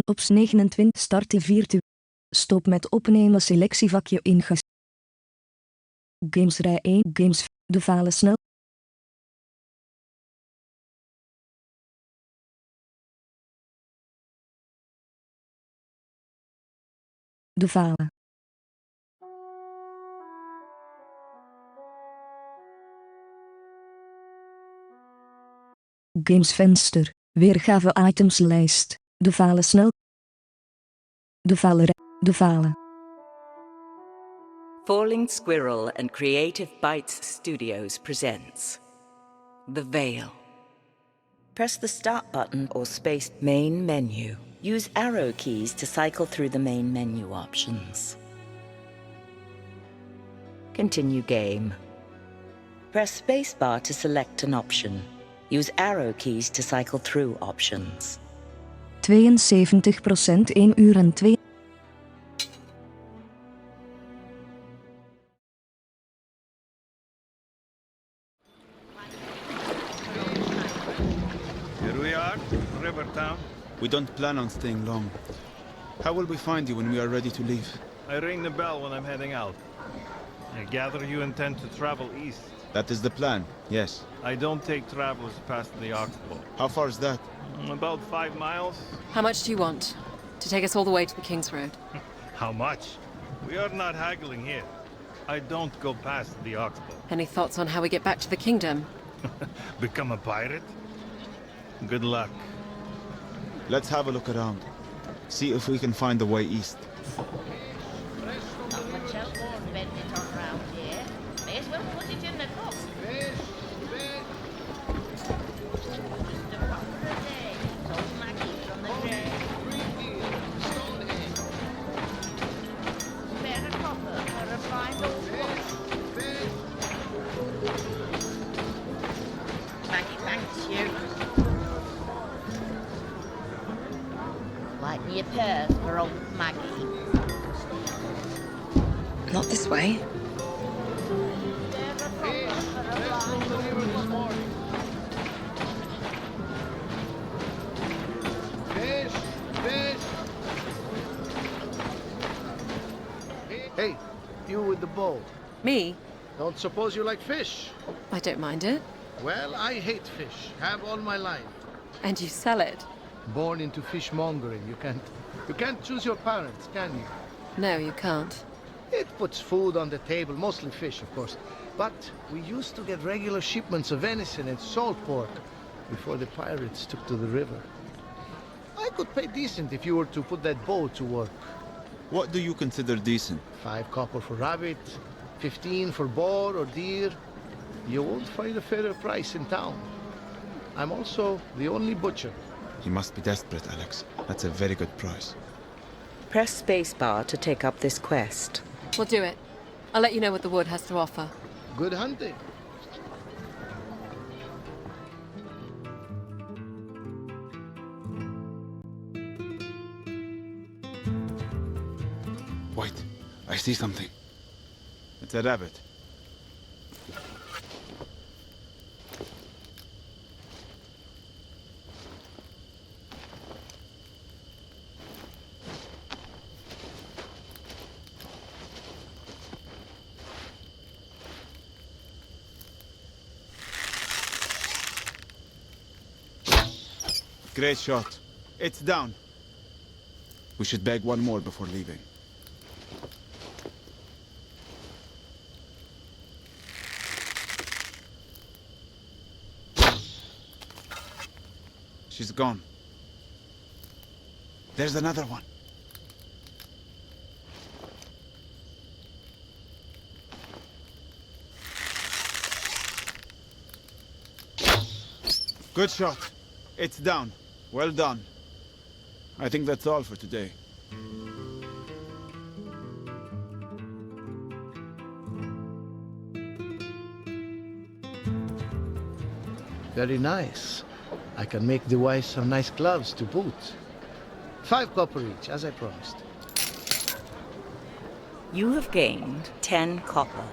Ops 29 start de virtu. Stop met opnemen selectievakje inges. Games rij 1 games de vale snel. De vale. Games venster. Weergave itemslijst. De vale snel. De vale rij. De vale. Falling Squirrel and Creative Bites Studios presents The Vale. Press the start button or space main menu. Use arrow keys to cycle through the main menu options. Continue game. Press spacebar to select an option. Use arrow keys to cycle through options. 72% 1 uur en 2. Here we are, Rivertown. We don't plan on staying long. How will we find you when we are ready to leave? I ring the bell when I'm heading out. I gather you intend to travel east. That is the plan, yes. I don't take travelers past the Oxbow. How far is that? About 5 miles. How much do you want? To take us all the way to the King's Road? How much? We are not haggling here. I don't go past the Oxbow. Any thoughts on how we get back to the kingdom? Become a pirate? Good luck. Let's have a look around. See if we can find the way east. Not much else more invented on round here. May as well put it in the book. Just a proper day. Told Maggie from the train. Spare a copper for a fine old watch. Maggie thanks you. Lighten your purse for old Maggie. Not this way. Hey, you with the bow. Me? Don't suppose you like fish? I don't mind it. Well, I hate fish. Have all my life. And you sell it? Born into fishmongering, you can't choose your parents, can you? No, you can't. It puts food on the table, mostly fish, of course. But we used to get regular shipments of venison and salt pork before the pirates took to the river. I could pay decent if you were to put that bow to work. What do you consider decent? 5 copper for rabbit, 15 for boar or deer. You won't find a fairer price in town. I'm also the only butcher. You must be desperate, Alex. That's a very good price. Press spacebar to take up this quest. We'll do it. I'll let you know what the wood has to offer. Good hunting. Wait, I see something. It's a rabbit. Great shot. It's down. We should bag one more before leaving. She's gone. There's another one. Good shot. It's down. Well done. I think that's all for today. Very nice. I can make the wife some nice gloves to boot. 5 copper each, as I promised. You have gained 10 copper.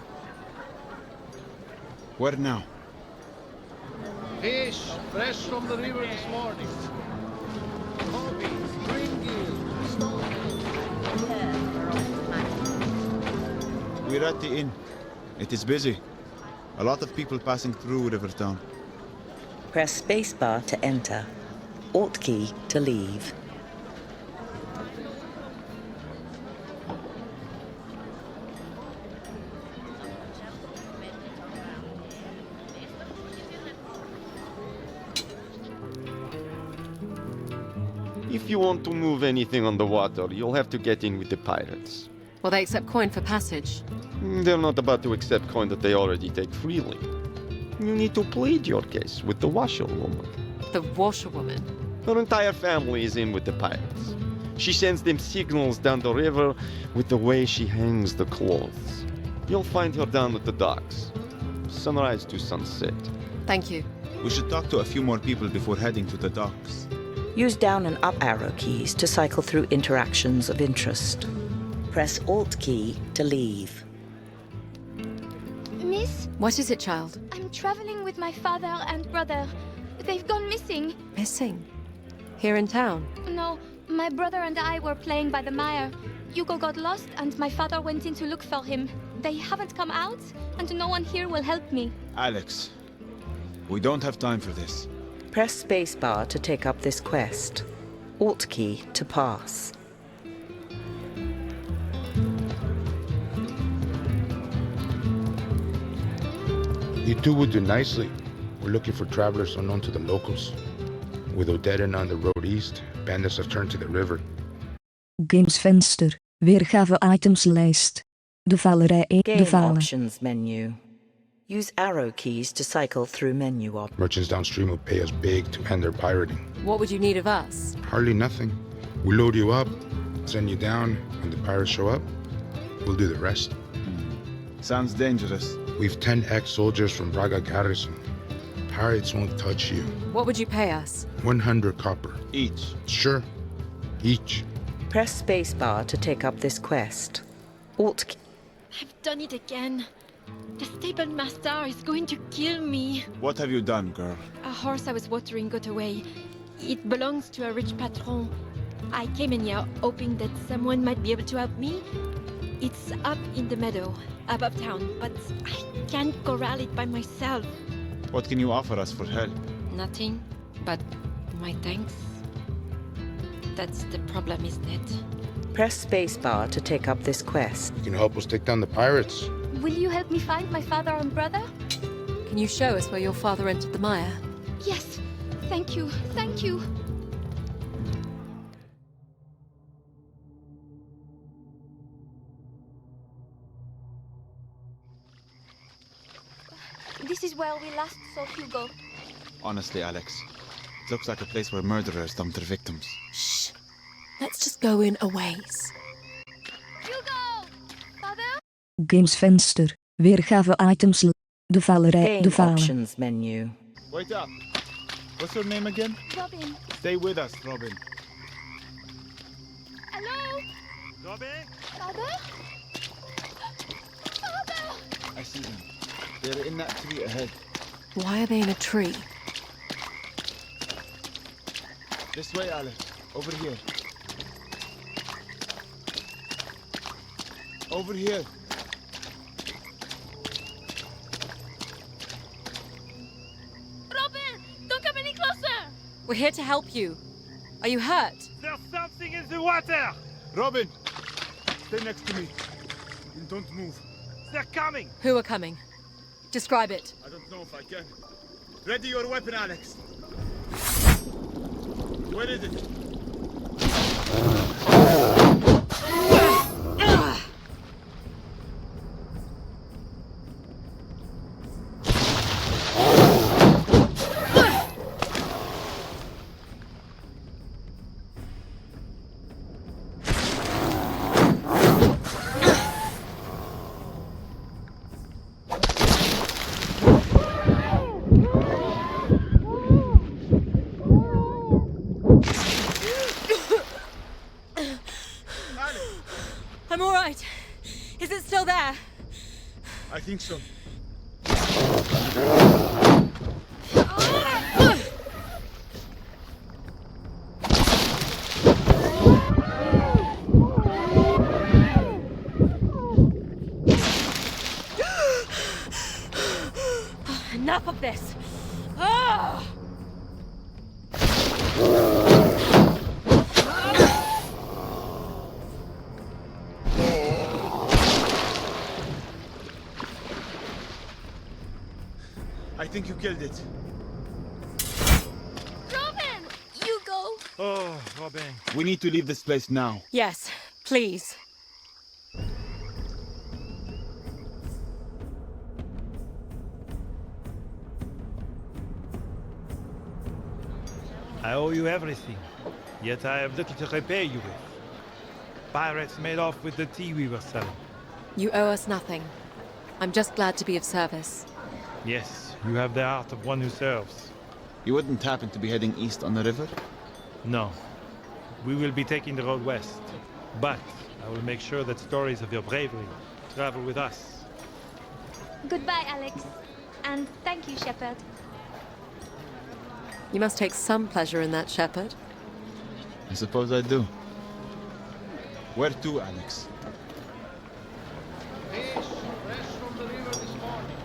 Where now? Fish, fresh from the river this morning. Kobe, stringy, we're at the inn. It is busy. A lot of people passing through Rivertown. Press spacebar to enter. Alt key to leave. If you want to move anything on the water, you'll have to get in with the pirates. Will they accept coin for passage? They're not about to accept coin that they already take freely. You need to plead your case with the washerwoman. The washerwoman. Her entire family is in with the pirates. She sends them signals down the river with the way she hangs the clothes. You'll find her down at the docks. Sunrise to sunset. Thank you. We should talk to a few more people before heading to the docks. Use down and up arrow keys to cycle through interactions of interest. Press Alt key to leave. Miss, What is it, child? I'm traveling with my father and brother. They've gone missing. Missing? Here in town? No, my brother and I were playing by the mire. Hugo got lost and my father went in to look for him. They haven't come out and no one here will help me. Alex, we don't have time for this. Press spacebar to take up this quest. Alt key to pass. You two would do nicely. We're looking for travelers unknown to the locals. With Odetta on the road east, bandits have turned to the river. Gamesvenster. Weergave itemslijst. De valerij 1. De Game vale. options menu. Use arrow keys to cycle through menu op. Merchants downstream will pay us big to end their pirating. What would you need of us? Hardly nothing. We load you up, send you down. When the pirates show up, we'll do the rest. Sounds dangerous. We've 10 ex-soldiers from Braga garrison. Pirates won't touch you. What would you pay us? 100 copper. Each. Sure. Each. Press spacebar to take up this quest. Alt key. I've done it again. The stable master is going to kill me. What have you done, girl? A horse I was watering got away. It belongs to a rich patron. I came in here hoping that someone might be able to help me. It's up in the meadow, above town, but I can't corral it by myself. What can you offer us for help? Nothing but my thanks. That's the problem, isn't it? Press spacebar to take up this quest. You can help us take down the pirates. Will you help me find my father and brother? Can you show us where your father entered the mire? Yes. Thank you. Thank you. This is where we last saw Hugo. Honestly, Alex, it looks like a place where murderers dump their victims. Shh. Let's just go in a ways. Hugo! Father? Gamesvenster. Weergave items. De valerij. De Game vale. options menu. Wait up. What's your name again? Robin. Stay with us, Robin. Hello? Robin? Father? Father! I see them. They're in that tree ahead. Why are they in a tree? This way, Alex. Over here. Over here. Robin! Don't come any closer! We're here to help you. Are you hurt? There's something in the water! Robin! Stay next to me. And don't move. They're coming! Who are coming? Describe it. I don't know if I can. Ready your weapon, Alex. Where is it? I'm all right. Is it still there? I think so. this. Ah! I think you killed it. Robin! You go! Oh, Robin. We need to leave this place now. Yes, please. I owe you everything, yet I have little to repay you with. Pirates made off with the tea we were selling. You owe us nothing. I'm just glad to be of service. Yes, you have the heart of one who serves. You wouldn't happen to be heading east on the river? No. We will be taking the road west. But I will make sure that stories of your bravery travel with us. Goodbye, Alex. And thank you, Shepard. You must take some pleasure in that, Shepard. I suppose I do. Where to, Alex? Fish fresh from the river this morning.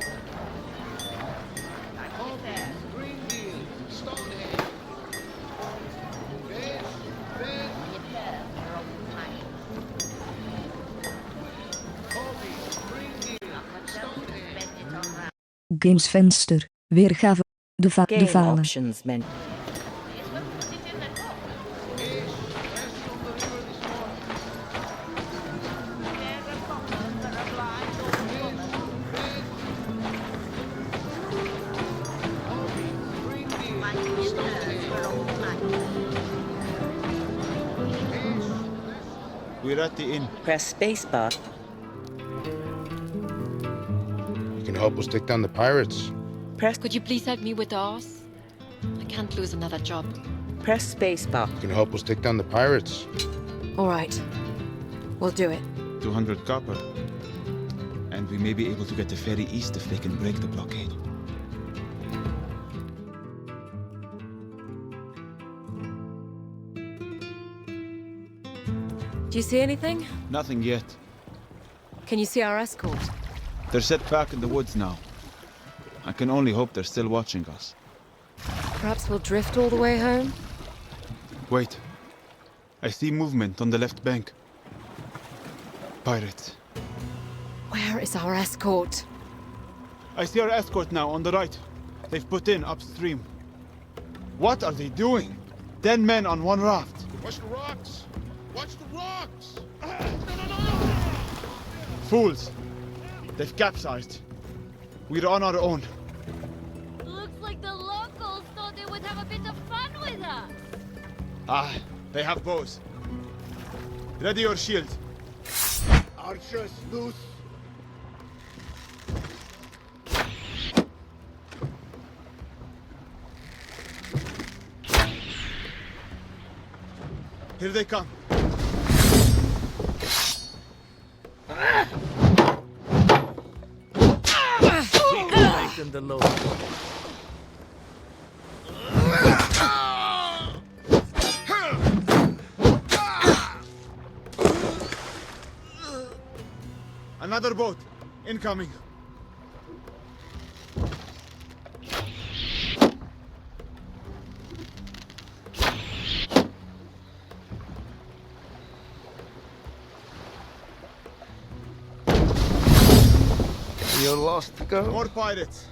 Coffee, green deal, Stonehenge. Fish, bread. Coffee, green deal, Stonehenge. Gamesvenster. Weergave. De Game vale. options menu. We're at the inn. Press spacebar. You can help us take down the pirates. Could you please help me with the horse? I can't lose another job. Press spacebar. You can help us take down the pirates. All right. We'll do it. 200 copper. And we may be able to get the ferry east if they can break the blockade. Do you see anything? Nothing yet. Can you see our escort? They're set back in the woods now. I can only hope they're still watching us. Perhaps we'll drift all the way home? Wait. I see movement on the left bank. Pirates. Where is our escort? I see our escort now on the right. They've put in upstream. What are they doing? 10 men on one raft. Watch the rocks! Watch the rocks! Fools! They've capsized. We're on our own. Looks like the locals thought they would have a bit of fun with us. Ah, they have bows. Ready your shield. Archers loose. Here they come. Lighten the load. Another boat. Incoming. You're lost, girl. More pirates.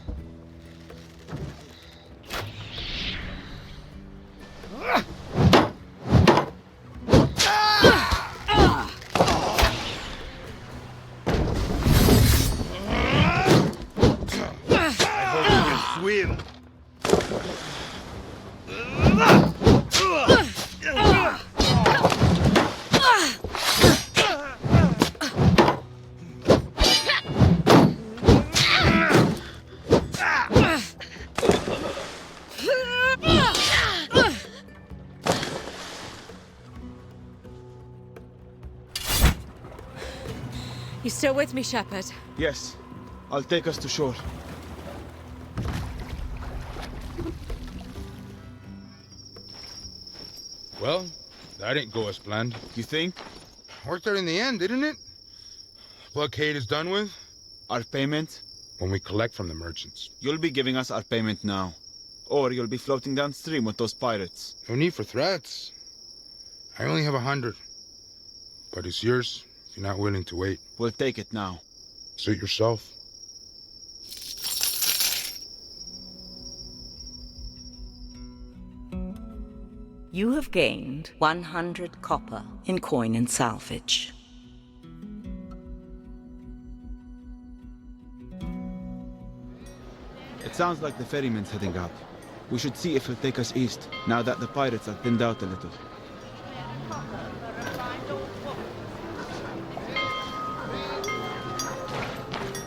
Swim. You still with me, Shepard? Yes. I'll take us to shore. Well, that didn't go as planned. You think? Worked out in the end, didn't it? Blockade is done with. Our payment? when we collect from the merchants. You'll be giving us our payment now. Or you'll be floating downstream with those pirates. No need for threats. I only have 100. But it's yours if you're not willing to wait. We'll take it now. Suit yourself. You have gained 100 copper in coin and salvage. It sounds like the ferryman's heading up. We should see if he'll take us east, now that the pirates are thinned out a little.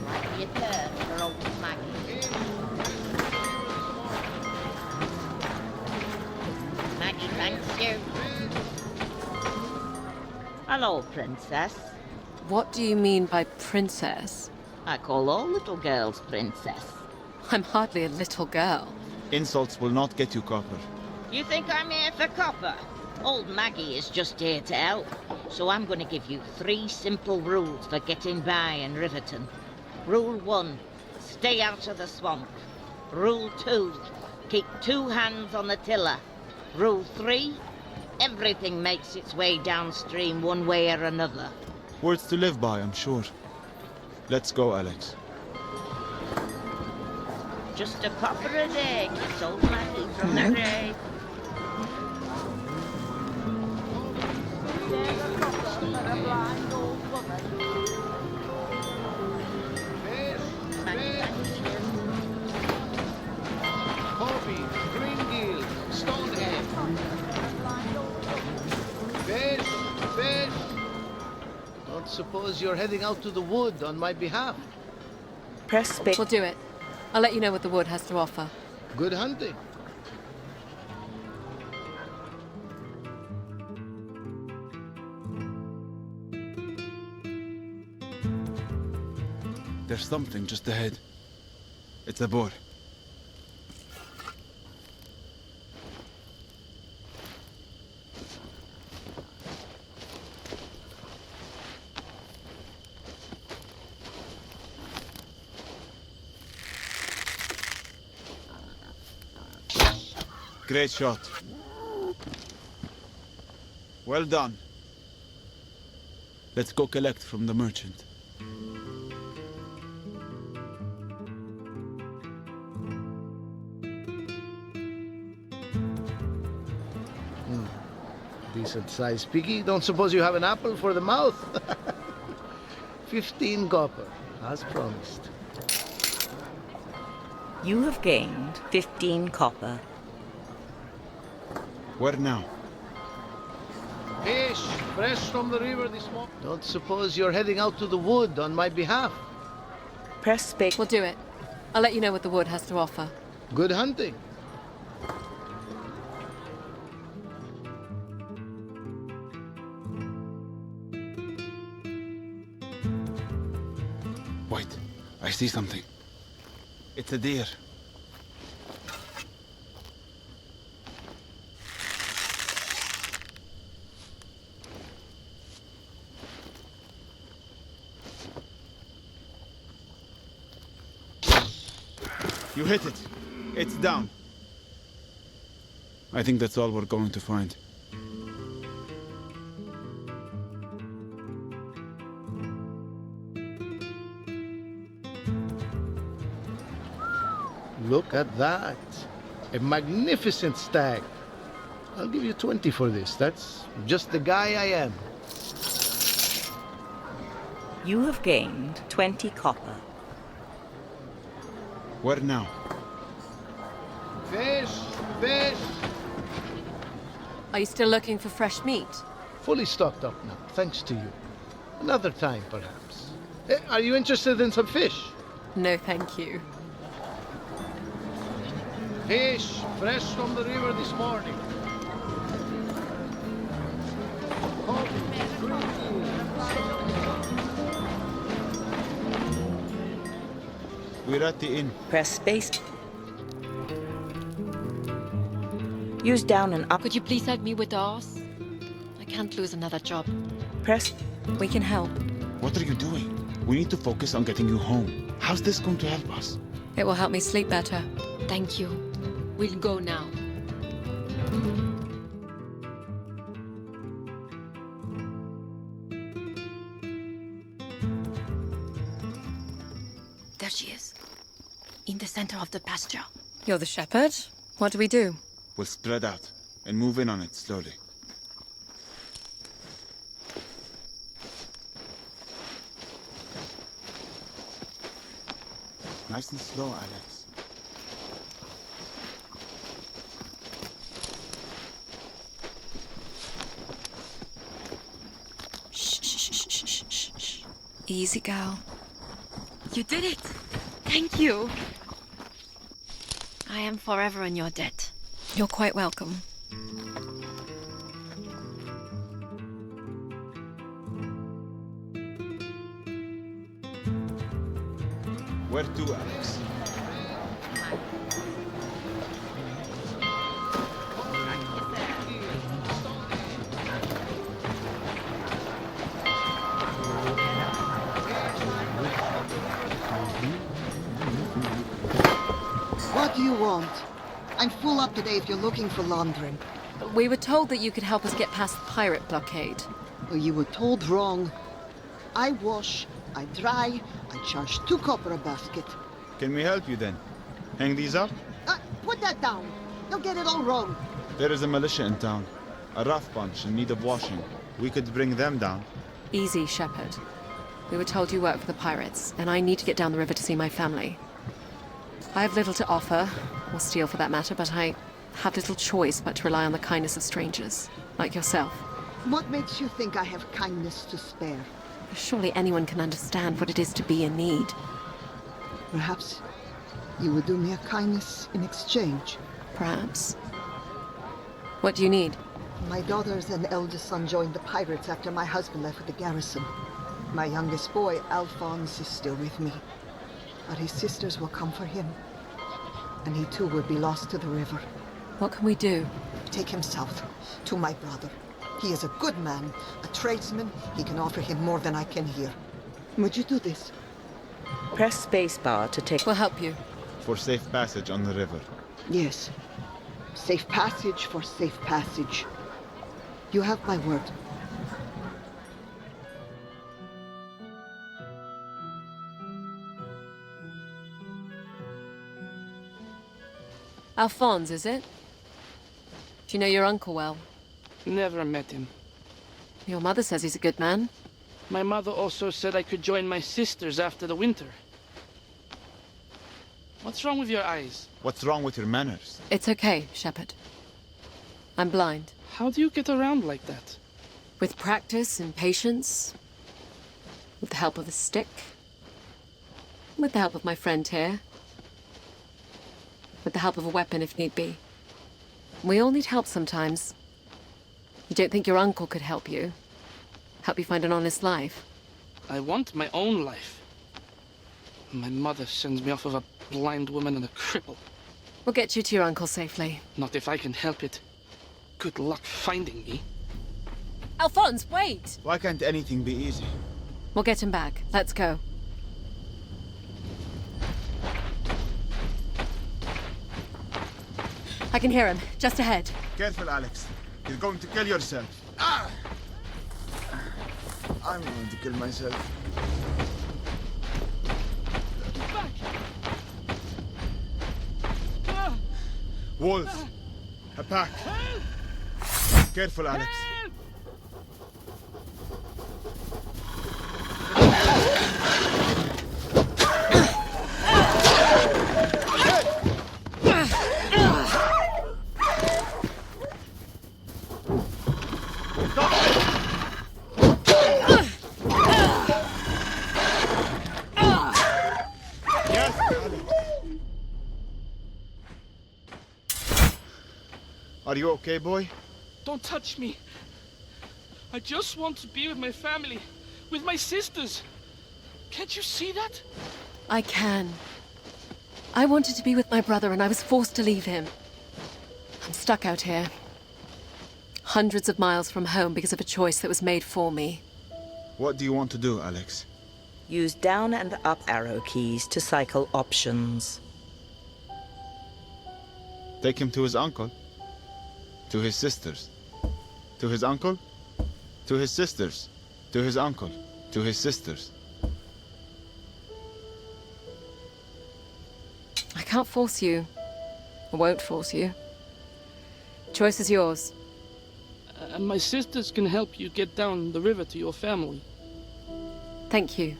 Might be a turn for old Maggie. Maggie thanks you. Hello, Princess. What do you mean by princess? I call all little girls Princess. I'm hardly a little girl. Insults will not get you copper. You think I'm here for copper? Old Maggie is just here to help. So I'm going to give you 3 simple rules for getting by in Riverton. Rule 1, stay out of the swamp. Rule 2, keep 2 hands on the tiller. Rule 3, everything makes its way downstream one way or another. Words to live by, I'm sure. Let's go, Alex. Just a copper a day keeps old Maggie from the grave. There's a copper for a blind old woman. Maggie, thanks you. Coffee, Greengill, Stonehead. Fish, fish. Don't suppose you're heading out to the wood on my behalf. Press space. We'll do it. I'll let you know what the wood has to offer. Good hunting. There's something just ahead. It's a boar. Great shot. Well done. Let's go collect from the merchant. Decent sized piggy. Don't suppose you have an apple for the mouth? 15 copper, as promised. You have gained 15 copper. Where now? Fish, fresh from the river this morning. Don't suppose you're heading out to the wood on my behalf. Press space. We'll do it. I'll let you know what the wood has to offer. Good hunting. Wait, I see something. It's a deer. You hit it. It's down. I think that's all we're going to find. Look at that. A magnificent stag. I'll give you 20 for this. That's just the guy I am. You have gained 20 copper. Where now? Fish, fish. Are you still looking for fresh meat? Fully stocked up now, thanks to you. Another time, perhaps. Are you interested in some fish? No, thank you. Fish, fresh from the river this morning. We're at the inn. Press space. Use down and up. Could you please help me with the horse? I can't lose another job. Press. We can help. What are you doing? We need to focus on getting you home. How's this going to help us? It will help me sleep better. Thank you. We'll go now. There she is. In the center of the pasture. You're the shepherd? What do we do? We'll spread out and move in on it slowly. Nice and slow, Alex. Shh, shh, shh, shh, shh, shh. Easy, girl. You did it! Thank you! I am forever in your debt. You're quite welcome. Where to, Alex? What do you want? I'm full up today if you're looking for laundering. We were told that you could help us get past the pirate blockade. Well, you were told wrong. I wash, I dry, I charge 2 copper a basket. Can we help you then? Hang these up? Put that down. You'll get it all wrong. There is a militia in town. A rough bunch in need of washing. We could bring them down. Easy, shepherd. We were told you work for the pirates, and I need to get down the river to see my family. I have little to offer, or steal for that matter, but I have little choice but to rely on the kindness of strangers, like yourself. What makes you think I have kindness to spare? Surely anyone can understand what it is to be in need. Perhaps you would do me a kindness in exchange. Perhaps. What do you need? My daughters and eldest son joined the pirates after my husband left with the garrison. My youngest boy, Alphonse, is still with me. But his sisters will come for him. And he too will be lost to the river. What can we do? Take him south, to my brother. He is a good man, a tradesman. He can offer him more than I can here. Would you do this? Press spacebar to take... We'll help you. For safe passage on the river. Yes. Safe passage for safe passage. You have my word. Alphonse, is it? Do you know your uncle well? Never met him. Your mother says he's a good man. My mother also said I could join my sisters after the winter. What's wrong with your eyes? What's wrong with your manners? It's okay, shepherd. I'm blind. How do you get around like that? With practice and patience. With the help of a stick. With the help of my friend here. With the help of a weapon if need be. We all need help sometimes. You don't think your uncle could help you? Help you find an honest life? I want my own life. My mother sends me off with a blind woman and a cripple. We'll get you to your uncle safely. Not if I can help it. Good luck finding me. Alphonse, wait! Why can't anything be easy? We'll get him back. Let's go. I can hear him, just ahead. Careful, Alex. You're going to kill yourself. Ah! I'm going to kill myself. Back! Ah! Wolves. A pack. Help! Careful, Alex. Help! Are you okay, boy? Don't touch me. I just want to be with my family, with my sisters. Can't you see that? I can. I wanted to be with my brother and I was forced to leave him. I'm stuck out here. Hundreds of miles from home because of a choice that was made for me. What do you want to do, Alex? Use down and up arrow keys to cycle options. Take him to his uncle. To his sisters. To his uncle. To his sisters. To his uncle. To his sisters. I can't force you. I won't force you. Choice is yours. And my sisters can help you get down the river to your family. Thank you.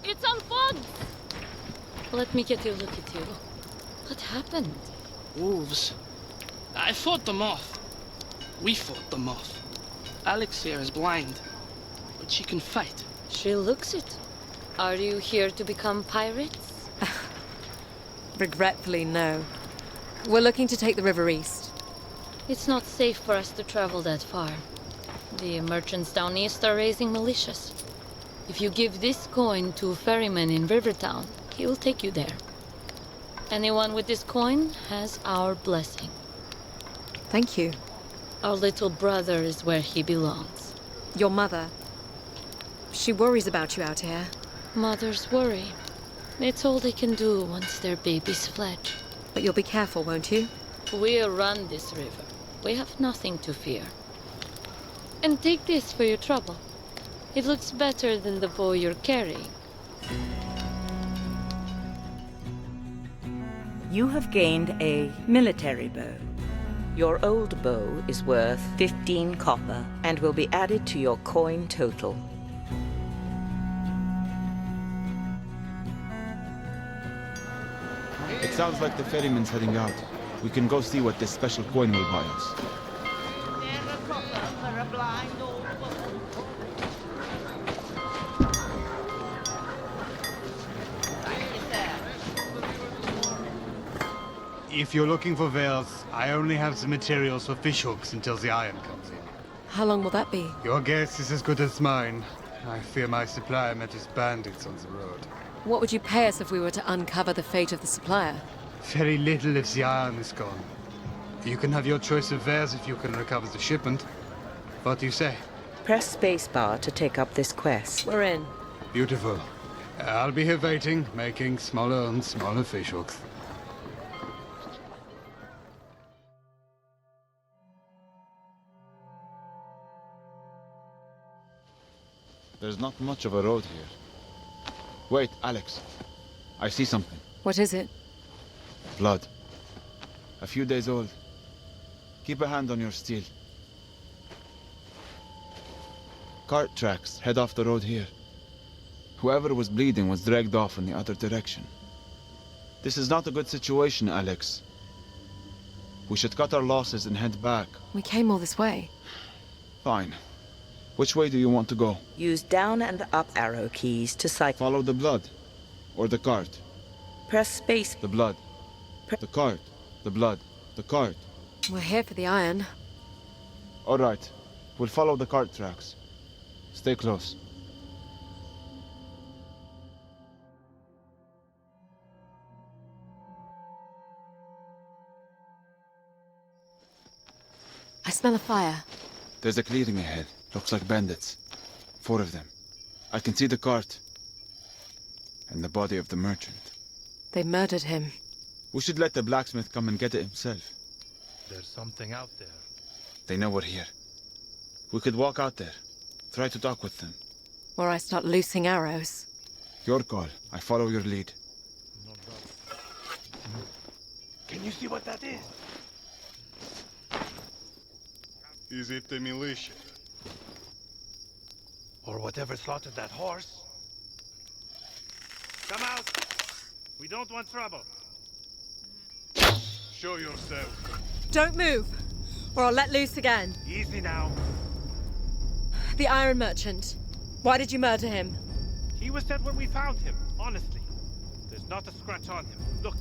It's on fog! Let me get a look at you. What happened? Wolves. I fought them off. We fought them off. Alex here is blind, but she can fight. She looks it. Are you here to become pirates? Regretfully, no. We're looking to take the river east. It's not safe for us to travel that far. The merchants down east are raising militias. If you give this coin to a ferryman in Rivertown, he will take you there. Anyone with this coin has our blessing. Thank you. Our little brother is where he belongs. Your mother. She worries about you out here. Mothers worry. It's all they can do once their babies fledge. But you'll be careful, won't you? We'll run this river. We have nothing to fear. And take this for your trouble. It looks better than the bow you're carrying. You have gained a military bow. Your old bow is worth 15 copper and will be added to your coin total. It sounds like the ferryman's heading out. We can go see what this special coin will buy us. If you're looking for veils, I only have the materials for fishhooks until the iron comes in. How long will that be? Your guess is as good as mine. I fear my supplier met his bandits on the road. What would you pay us if we were to uncover the fate of the supplier? Very little if the iron is gone. You can have your choice of veils if you can recover the shipment. What do you say? Press spacebar to take up this quest. We're in. Beautiful. I'll be here waiting, making smaller and smaller fishhooks. There's not much of a road here. Wait, Alex. I see something. What is it? Blood. A few days old. Keep a hand on your steel. Cart tracks head off the road here. Whoever was bleeding was dragged off in the other direction. This is not a good situation, Alex. We should cut our losses and head back. We came all this way. Fine. Which way do you want to go? Use down and up arrow keys to cycle. Follow the blood. Or the cart. Press space. The blood. The cart. The blood. The cart. We're here for the iron. All right. We'll follow the cart tracks. Stay close. I smell a fire. There's a clearing ahead. Looks like bandits. 4 of them. I can see the cart. And the body of the merchant. They murdered him. We should let the blacksmith come and get it himself. There's something out there. They know we're here. We could walk out there. Try to talk with them. Or I start loosing arrows. Your call. I follow your lead. Can you see what that is? Is it the militia? Or whatever slaughtered that horse. Come out! We don't want trouble. Show yourself. Don't move, or I'll let loose again. Easy now. The Iron Merchant. Why did you murder him? He was dead when we found him, honestly. There's not a scratch on him. Look.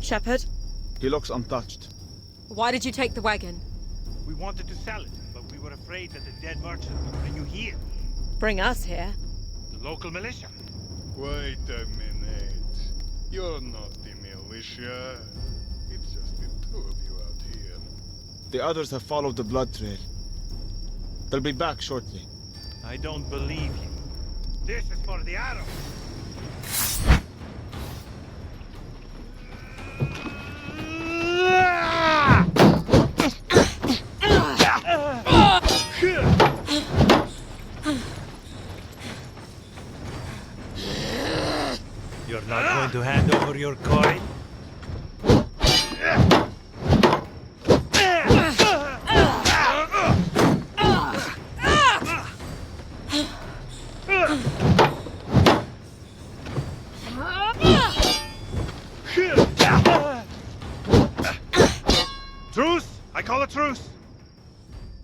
Shepherd? He looks untouched. Why did you take the wagon? We wanted to sell it, but we were afraid that the dead merchant would bring you here. Bring us here? The local militia. Wait a minute. You're not the militia. It's a The others have followed the blood trail. They'll be back shortly. I don't believe you. This is for the arrow. You're not going to hand over your coin? Truce! I call a truce!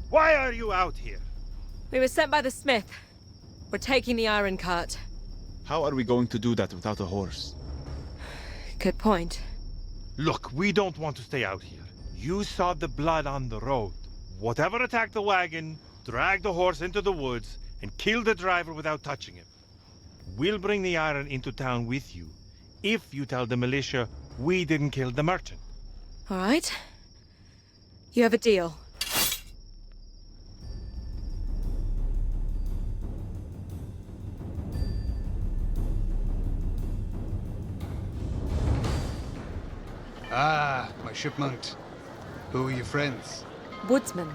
Why are you out here? We were sent by the smith. We're taking the iron cart. How are we going to do that without a horse? Good point. Look, we don't want to stay out here. You saw the blood on the road. Whatever attacked the wagon, drag the horse into the woods and kill the driver without touching him. We'll bring the iron into town with you, if you tell the militia we didn't kill the merchant. All right. You have a deal. Ah, my shipmate. Who are your friends? Woodsman.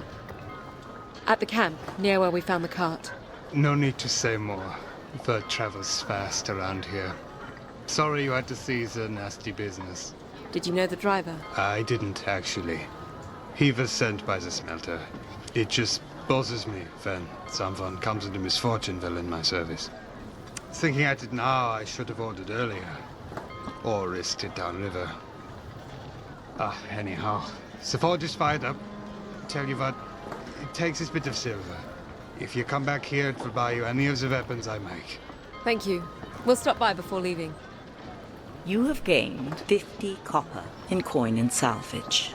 At the camp, near where we found the cart. No need to say more. Bird travels fast around here. Sorry you had to seize a nasty business. Did you know the driver? I didn't, actually. He was sent by the smelter. It just bothers me when someone comes into misfortune while in my service. Thinking at it now, I should have ordered earlier. Or risked it downriver. Anyhow, the fort is fired up. Tell you what, it takes this bit of silver. If you come back here, it will buy you any of the weapons I make. Thank you. We'll stop by before leaving. You have gained 50 copper in coin and salvage.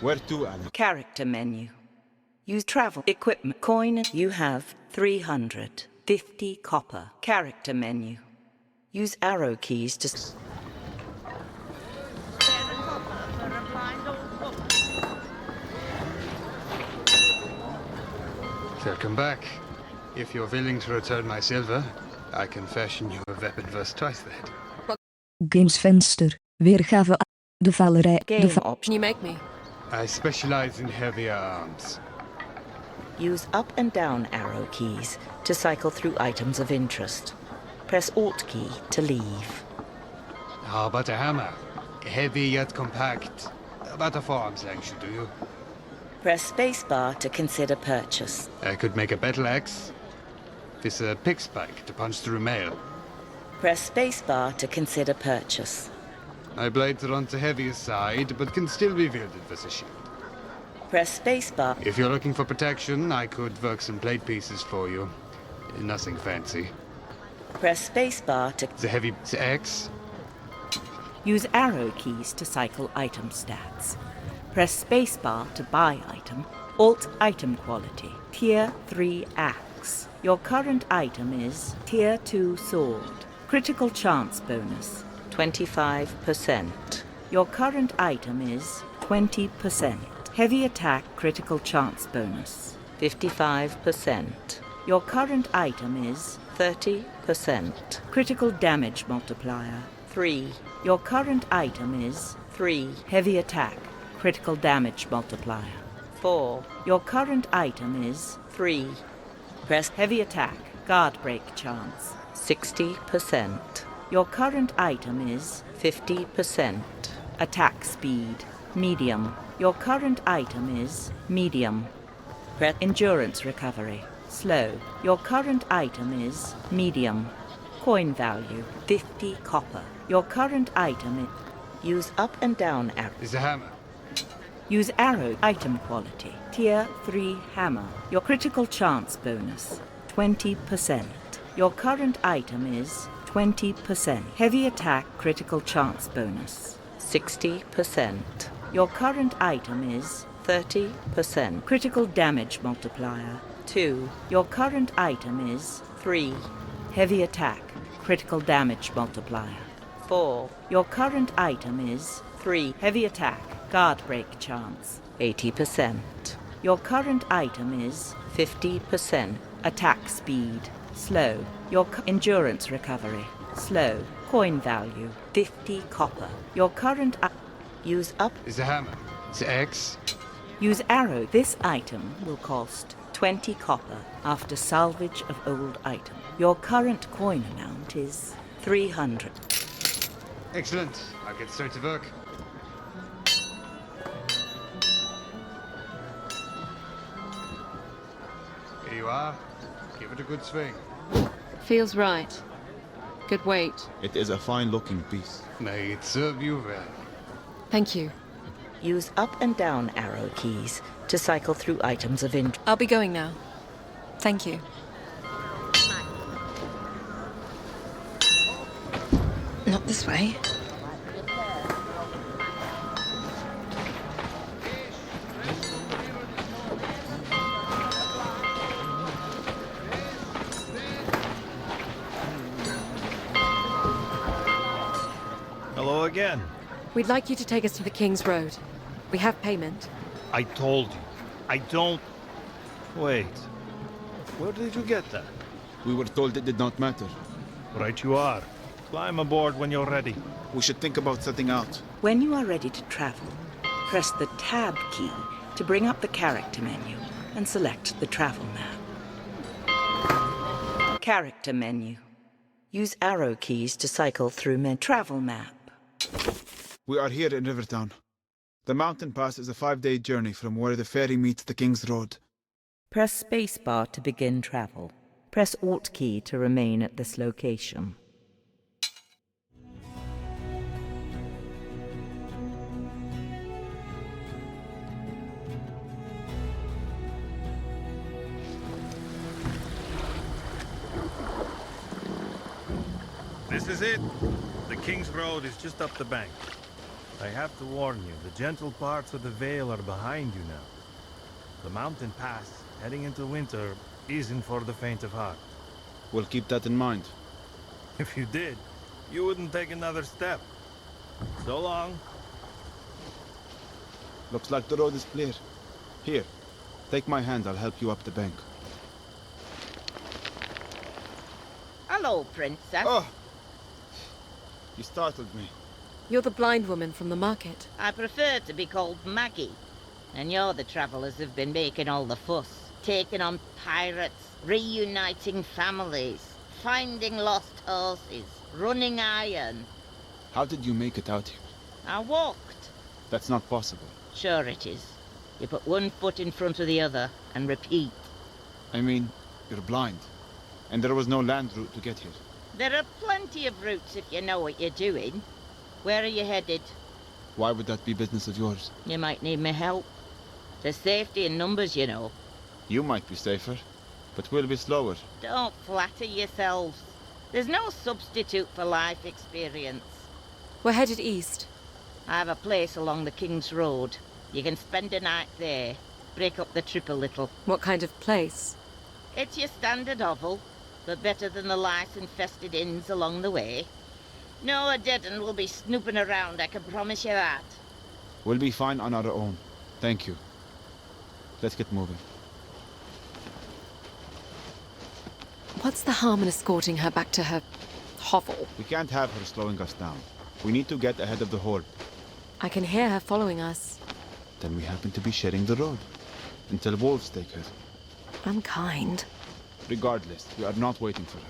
Where to, Alex? Character menu. Use travel equipment coin. You have 350 copper. Character menu. Use arrow keys to... Welcome back. If you're willing to return my silver, I can fashion you a weapon worth twice that. Gamesvenster. Weergave. De valerij. Game option. You make me. I specialize in heavier arms. Use up and down arrow keys to cycle through items of interest. Press Alt key to leave. How about a hammer? Heavy yet compact. About a forearm's length should do you. Press spacebar to consider purchase. I could make a battle axe. This a pick spike to punch through mail. Press spacebar to consider purchase. My blades are on the heavier side, but can still be wielded with a shield. Press spacebar. If you're looking for protection, I could work some plate pieces for you. Nothing fancy. Press spacebar to... The heavy axe. Use arrow keys to cycle item stats. Press spacebar to buy item. Alt item quality. Tier 3 axe. Your current item is Tier 2 sword. Critical chance bonus 25%. Your current item is 20%. Heavy attack critical chance bonus 55%. Your current item is 30%. Critical damage multiplier 3. Your current item is 3. Heavy attack critical damage multiplier 4. Your current item is 3. Press heavy attack guard break chance 60%. Your current item is 50%. Attack speed medium. Your current item is medium. Press endurance recovery slow. Your current item is medium. Coin value 50 copper. Your current item is... Use up and down arrow. Is a hammer. Use arrow item quality. Tier 3 hammer. Your critical chance bonus 20%. Your current item is 20%. Heavy attack critical chance bonus 60%. Your current item is 30%. Critical damage multiplier 2. Your current item is 3. Heavy attack critical damage multiplier 4. Your current item is 3. Heavy attack. Guard break chance. 80%. Your current item is 50%. Attack speed. Slow. Your endurance recovery. Slow. Coin value. 50 copper. Your current use up. Is the hammer? Is the axe? Use arrow. This item will cost 20 copper after salvage of old item. Your current coin amount is 300. Excellent. I'll get straight to work. Here you are. Give it a good swing. Feels right. Good weight. It is a fine-looking piece. May it serve you well. Thank you. Use up and down arrow keys to cycle through items of interest. I'll be going now. Thank you. Not this way. Hello again. We'd like you to take us to the King's Road. We have payment. I told you. I don't... Wait. Where did you get that? We were told it did not matter. Right you are. Climb aboard when you're ready. We should think about setting out. When you are ready to travel, press the Tab key to bring up the character menu and select the travel map. Character menu. Use arrow keys to cycle through travel map. We are here in Rivertown. The mountain pass is a 5-day journey from where the ferry meets the King's Road. Press spacebar to begin travel. Press Alt key to remain at this location. This is it. The King's Road is just up the bank. I have to warn you, the gentle parts of the Vale are behind you now. The mountain pass, heading into winter, isn't for the faint of heart. We'll keep that in mind. If you did, you wouldn't take another step. So long. Looks like the road is clear. Here, take my hand, I'll help you up the bank. Hello, Princess. Oh! You startled me. You're the blind woman from the market. I prefer to be called Maggie. And you're the travellers who've been making all the fuss. Taking on pirates, reuniting families, finding lost horses, running iron. How did you make it out here? I walked. That's not possible. Sure it is. You put one foot in front of the other and repeat. I mean, you're blind. And there was no land route to get here. There are plenty of routes if you know what you're doing. Where are you headed? Why would that be business of yours? You might need my help. There's safety in numbers, you know. You might be safer, but we'll be slower. Don't flatter yourselves. There's no substitute for life experience. We're headed east. I have a place along the King's Road. You can spend a night there. Break up the trip a little. What kind of place? It's your standard hovel, but better than the lice-infested inns along the way. No, a dead un will be snooping around, I can promise you that. We'll be fine on our own. Thank you. Let's get moving. What's the harm in escorting her back to her hovel? We can't have her slowing us down. We need to get ahead of the horde. I can hear her following us. Then we happen to be sharing the road. Until wolves take her. Unkind. Regardless, we are not waiting for her.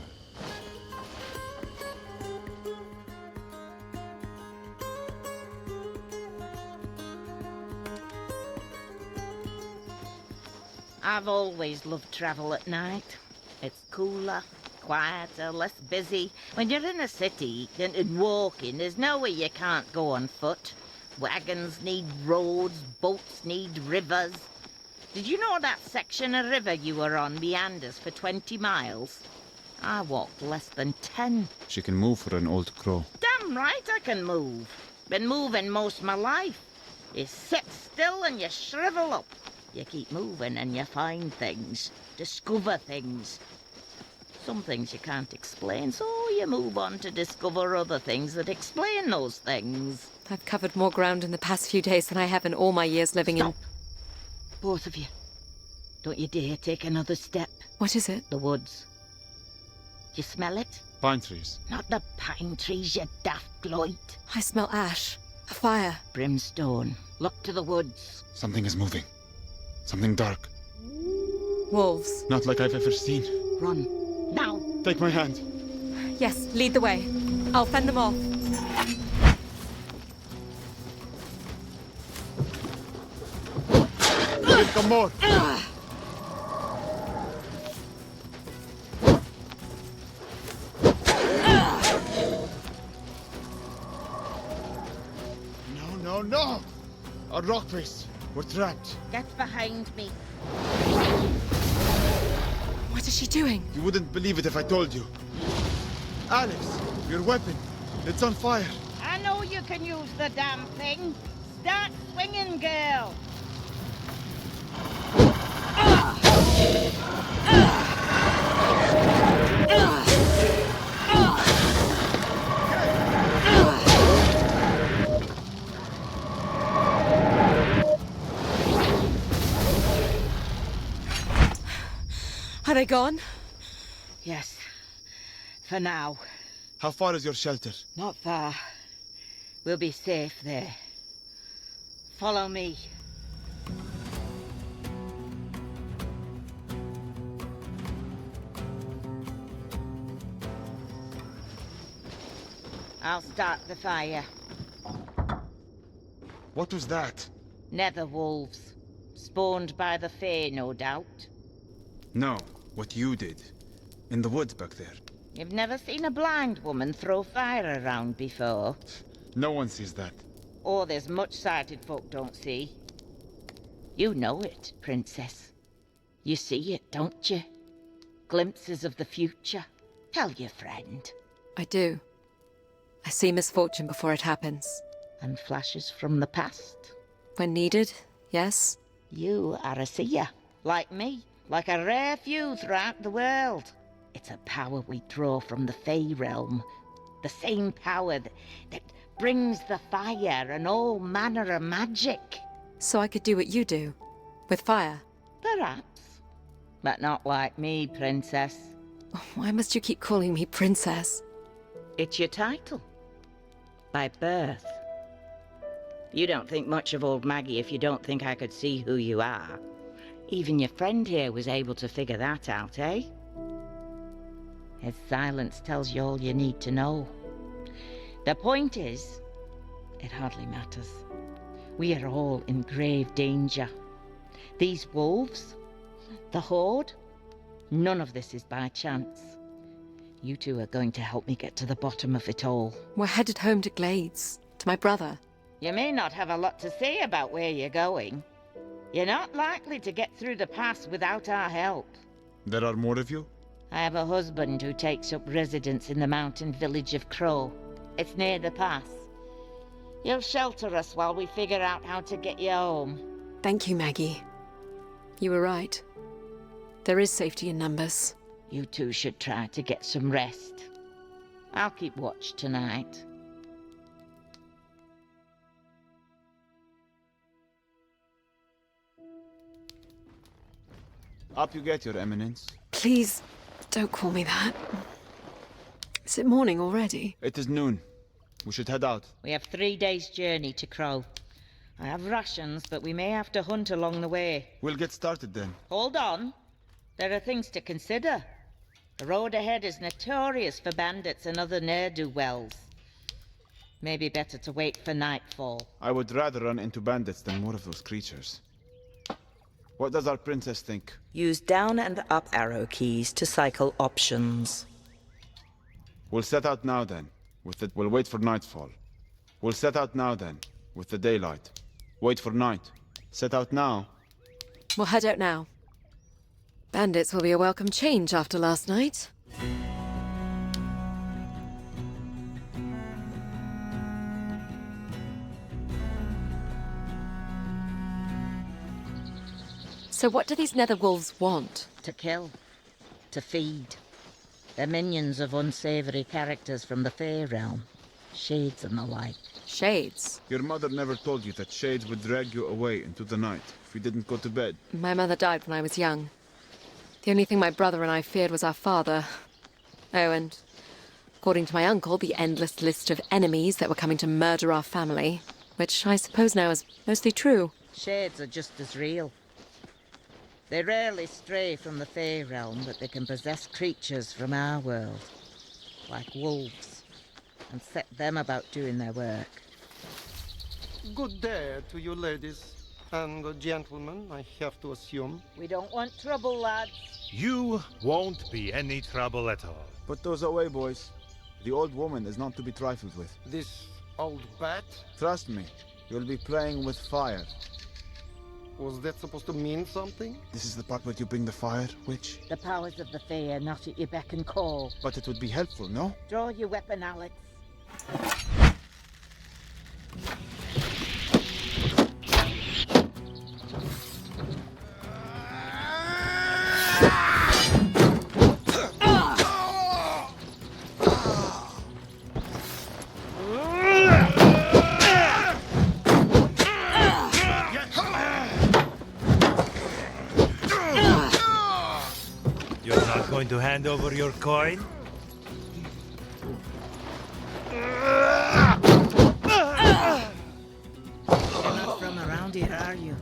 I've always loved travel at night. It's cooler, quieter, less busy. When you're in a city and walking, there's nowhere you can't go on foot. Wagons need roads, boats need rivers. Did you know that section of river you were on meanders for 20 miles? I walked less than 10. She can move for an old crow. Damn right I can move. Been moving most of my life. You sit still and you shrivel up. You keep moving and you find things, discover things. Some things you can't explain, so you move on to discover other things that explain those things. I've covered more ground in the past few days than I have in all my years living Stop. Both of you. Don't you dare take another step. What is it? The woods. You smell it? Pine trees. Not the pine trees, you daft gloit. I smell ash. A fire. Brimstone. Look to the woods. Something is moving. Something dark. Wolves. Not like I've ever seen. Run. Now. Take my hand. Yes, lead the way. I'll fend them off. Here come more. No! A rock face. We're trapped. Get behind me. What is she doing? You wouldn't believe it if I told you. Alex, your weapon. It's on fire. I know you can use the damn thing. Start swinging, girl. Are they gone? Yes. For now. How far is your shelter? Not far. We'll be safe there. Follow me. I'll start the fire. What was that? Nether wolves. Spawned by the Fae, no doubt. No, what you did. In the woods back there. You've never seen a blind woman throw fire around before? No one sees that. Oh, there's much sighted folk don't see. You know it, Princess. You see it, don't you? Glimpses of the future. Tell your friend. I do. I see misfortune before it happens. And flashes from the past. When needed, yes. You are a seer, like me. Like a rare few throughout the world. It's a power we draw from the Fae realm. The same power that brings the fire and all manner of magic. So I could do what you do, with fire? Perhaps. But not like me, Princess. Why must you keep calling me Princess? It's your title. By birth. You don't think much of old Maggie if you don't think I could see who you are. Even your friend here was able to figure that out, eh? His silence tells you all you need to know. The point is, it hardly matters. We are all in grave danger. These wolves, the Horde, none of this is by chance. You two are going to help me get to the bottom of it all. We're headed home to Glades, to my brother. You may not have a lot to say about where you're going. You're not likely to get through the pass without our help. There are more of you? I have a husband who takes up residence in the mountain village of Crow. It's near the pass. You'll shelter us while we figure out how to get you home. Thank you, Maggie. You were right. There is safety in numbers. You two should try to get some rest. I'll keep watch tonight. Up you get, Your Eminence. Please, don't call me that. Is it morning already? It is noon. We should head out. We have 3 days' journey to Crow. I have rations, but we may have to hunt along the way. We'll get started then. Hold on. There are things to consider. The road ahead is notorious for bandits and other ne'er-do-wells. Maybe better to wait for nightfall. I would rather run into bandits than more of those creatures. What does our princess think? Use down and up arrow keys to cycle options. We'll set out now then. We'll wait for nightfall. We'll set out now then, with the daylight. Wait for night. Set out now. We'll head out now. Bandits will be a welcome change after last night. So what do these nether wolves want? To kill. To feed. They're minions of unsavory characters from the Fey realm. Shades and the like. Shades? Your mother never told you that shades would drag you away into the night if you didn't go to bed. My mother died when I was young. The only thing my brother and I feared was our father. Oh, and according to my uncle, the endless list of enemies that were coming to murder our family, which I suppose now is mostly true. Shades are just as real. They rarely stray from the Fey realm, but they can possess creatures from our world, like wolves, and set them about doing their work. Good day to you ladies and gentlemen, I have to assume. We don't want trouble, lads. You won't be any trouble at all. Put those away, boys. The old woman is not to be trifled with. This old bat? Trust me, you'll be playing with fire. Was that supposed to mean something? This is the part where you bring the fire, witch? The powers of the Fae are not at your beck and call. But it would be helpful, no? Draw your weapon, Alex. You're not going to hand over your coin? You're not from around here, are you?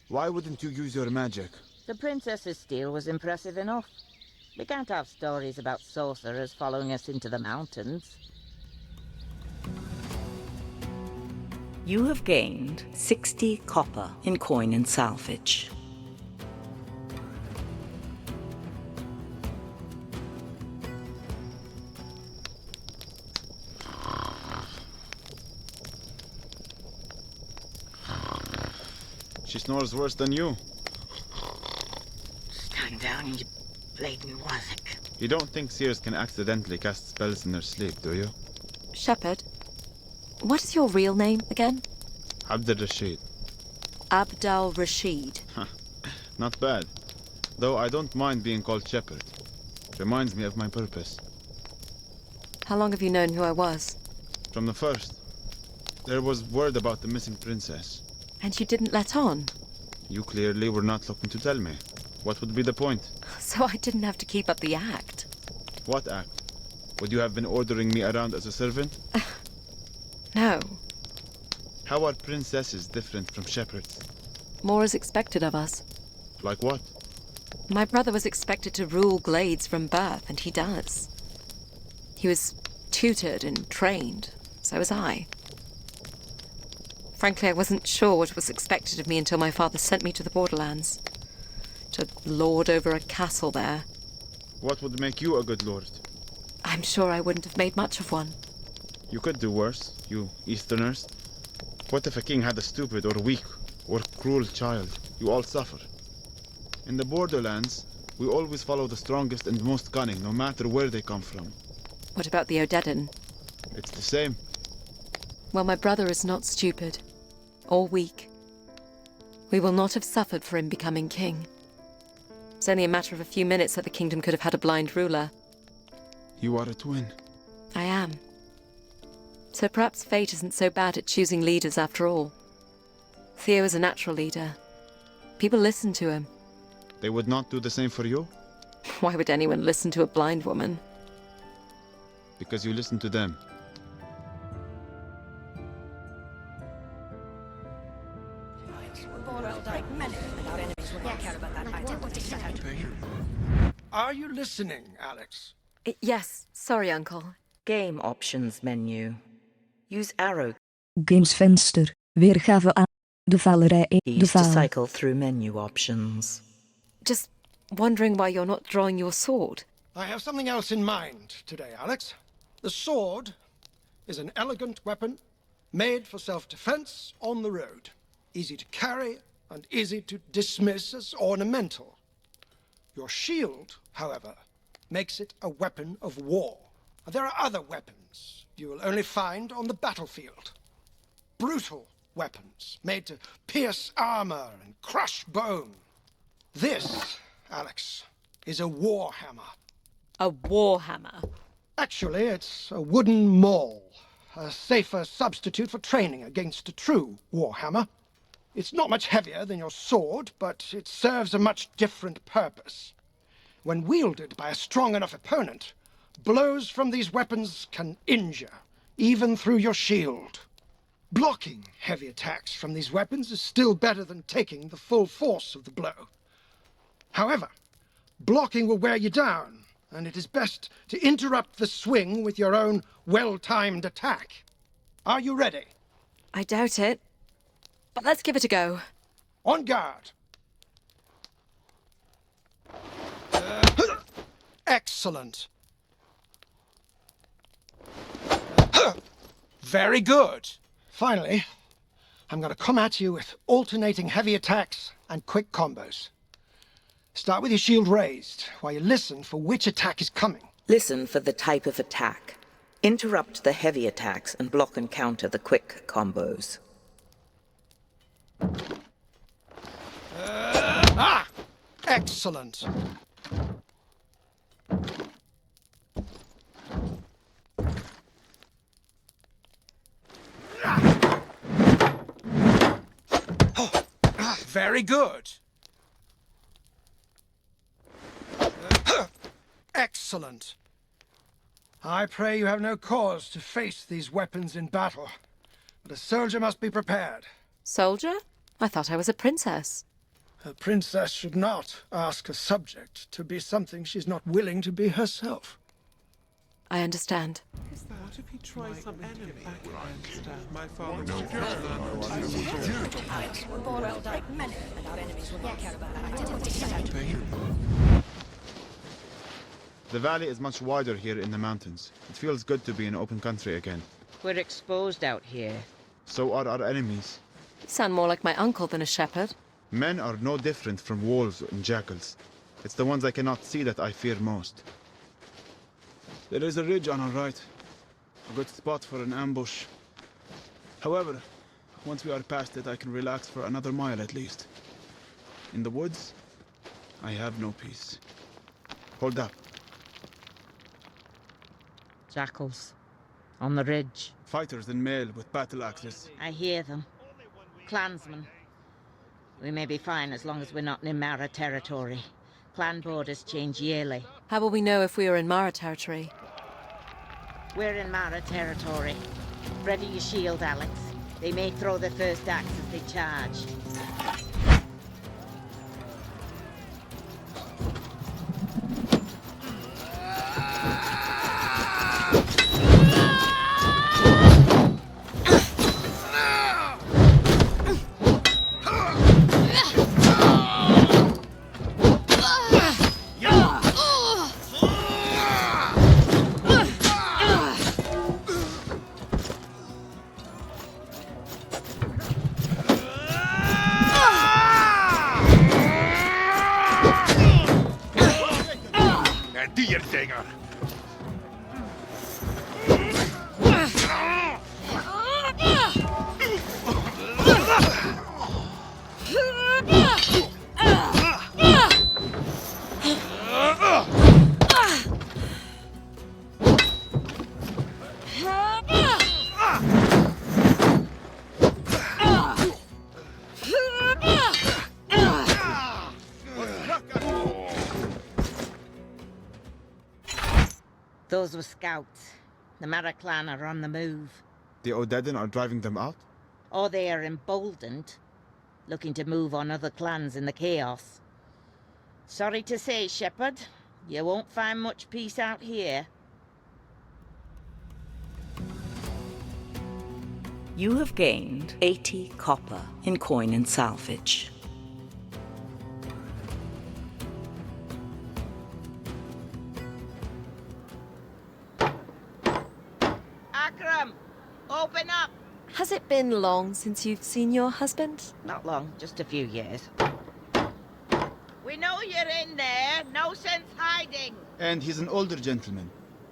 Why wouldn't you use your magic? The princess's steel was impressive enough. We can't have stories about sorcerers following us into the mountains. You have gained 60 copper in coin and salvage. She snores worse than you. Stand down, you blatant wazzock. You don't think seers can accidentally cast spells in their sleep, do you? Shepherd, what is your real name again? Abd Rashid. Abdal Rashid. Not bad. Though I don't mind being called Shepherd. Reminds me of my purpose. How long have you known who I was? From the first. There was word about the missing princess. And you didn't let on? You clearly were not looking to tell me. What would be the point? So I didn't have to keep up the act. What act? Would you have been ordering me around as a servant? No. How are princesses different from shepherds? More is expected of us. Like what? My brother was expected to rule glades from birth, and he does. He was tutored and trained. So was I. Frankly, I wasn't sure what was expected of me until my father sent me to the borderlands. To lord over a castle there. What would make you a good lord? I'm sure I wouldn't have made much of one. You could do worse, you Easterners. What if a king had a stupid or weak or cruel child? You all suffer. In the borderlands, we always follow the strongest and most cunning, no matter where they come from. What about the Odedan? It's the same. Well, my brother is not stupid. Or weak. We will not have suffered for him becoming king. It's only a matter of a few minutes that the kingdom could have had a blind ruler. You are a twin. I am. So perhaps fate isn't so bad at choosing leaders after all. Theo is a natural leader. People listen to him. They would not do the same for you? Why would anyone listen to a blind woman? Because you listen to them. Are you listening, Alex? Yes, sorry, Uncle. Game options menu. Use arrow Gamesvenster. Weergave aan. De valerij 1. De keys to vaal. cycle through menu options. Just wondering why you're not drawing your sword. I have something else in mind today, Alex. The sword is an elegant weapon made for self-defense on the road. Easy to carry and easy to dismiss as ornamental. Your shield, however, makes it a weapon of war. There are other weapons weapons you will only find on the battlefield. Brutal weapons made to pierce armor and crush bone. This, Alex, is a war hammer. A war hammer? Actually, it's a wooden maul, a safer substitute for training against a true war hammer. It's not much heavier than your sword, but it serves a much different purpose. When wielded by a strong enough opponent, blows from these weapons can injure, even through your shield. Blocking heavy attacks from these weapons is still better than taking the full force of the blow. However, blocking will wear you down, and it is best to interrupt the swing with your own well-timed attack. Are you ready? I doubt it, but let's give it a go. On guard. Excellent. Very good. Finally, I'm going to come at you with alternating heavy attacks and quick combos. Start with your shield raised, while you listen for which attack is coming. Listen for the type of attack. Interrupt the heavy attacks and block and counter the quick combos. Excellent. Very good. Excellent. I pray you have no cause to face these weapons in battle, but a soldier must be prepared. Soldier? I thought I was a princess. A princess should not ask a subject to be something she's not willing to be herself. I understand. What if he tries some enemy? My father The valley is much wider here in the mountains. It feels good to be in open country again. We're exposed out here. So are our enemies. You sound more like my uncle than a shepherd. Men are no different from wolves and jackals. It's the ones I cannot see that I fear most. There is a ridge on our right. A good spot for an ambush. However, once we are past it, I can relax for another mile at least. In the woods, I have no peace. Hold up. Jackals. On the ridge. Fighters in mail with battle axes. I hear them. Clansmen. We may be fine as long as we're not in Mara territory. Clan borders change yearly. How will we know if we are in Mara territory? We're in Mara territory. Ready your shield, Alex. They may throw their first axe as they charge. Dierdinger! Those were scouts. The Mara clan are on the move. The Odedin are driving them out? Or they are emboldened, looking to move on other clans in the chaos. Sorry to say, Shepherd, you won't find much peace out here. You have gained 80 copper in coin and salvage. Akram, open up! Has it been long since you've seen your husband? Not long, just a few years. We know you're in there. No sense hiding. And he's an older gentleman.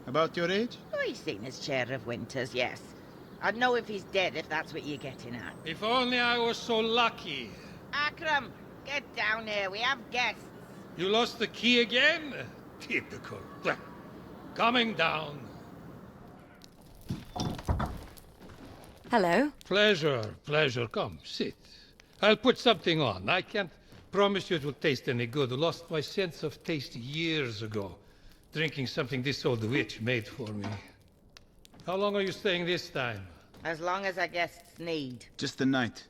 About your age? Oh, he's seen his share of winters, yes. I'd know if he's dead, if that's what you're getting at. If only I was so lucky. Akram, get down here. We have guests. You lost the key again? Typical. Coming down. Hello. Pleasure. Come, sit. I'll put something on. I can't promise you it will taste any good. I lost my sense of taste years ago, drinking something this old witch made for me. How long are you staying this time? As long as our guests need. Just the night.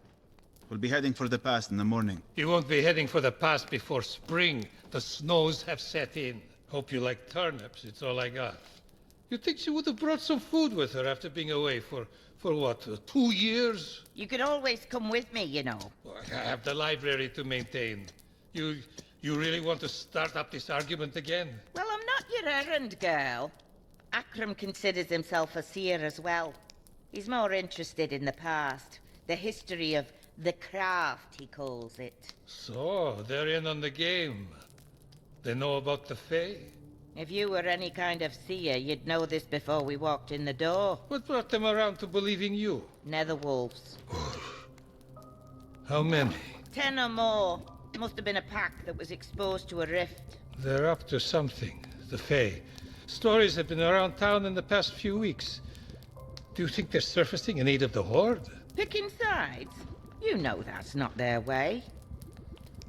We'll be heading for the pass in the morning. You won't be heading for the pass before spring. The snows have set in. Hope you like turnips. It's all I got. You'd think she would have brought some food with her after being away for what, 2 years? You could always come with me, you know. I have the library to maintain. You really want to start up this argument again? Well, I'm not your errand girl. Akram considers himself a seer as well. He's more interested in the past. The history of the craft, he calls it. So, they're in on the game. They know about the Fae? If you were any kind of seer, you'd know this before we walked in the door. What brought them around to believing you? Netherwolves. How many? 10 or more. Must have been a pack that was exposed to a rift. They're up to something, the Fae. Stories have been around town in the past few weeks. Do you think they're surfacing in aid of the Horde? Picking sides? You know that's not their way.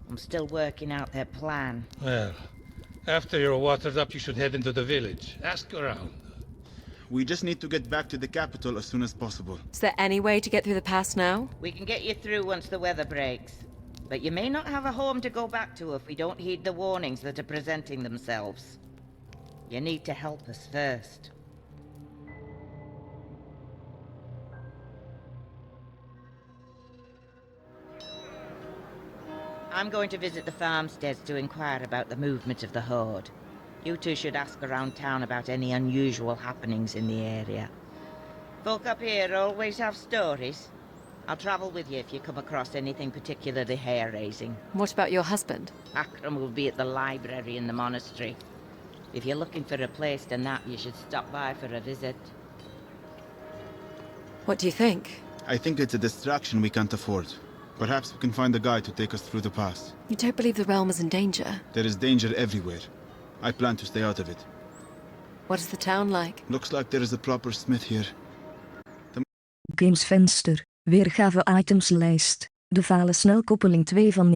I'm still working out their plan. Well, after you're watered up, you should head into the village. Ask around. We just need to get back to the capital as soon as possible. Is there any way to get through the pass now? We can get you through once the weather breaks. But you may not have a home to go back to if we don't heed the warnings that are presenting themselves. You need to help us first. I'm going to visit the farmsteads to inquire about the movement of the Horde. You two should ask around town about any unusual happenings in the area. Folk up here always have stories. I'll travel with you if you come across anything particularly hair-raising. What about your husband? Akram will be at the library in the monastery. If you're looking for a place to nap, you should stop by for a visit. What do you think? I think it's a distraction we can't afford. Perhaps we can find a guide to take us through the pass. You don't believe the realm is in danger? There is danger everywhere. I plan to stay out of it. What is the town like? Looks like there is a proper smith here. Gamesvenster. Weergave itemslijst. De vale snelkoppeling 2 van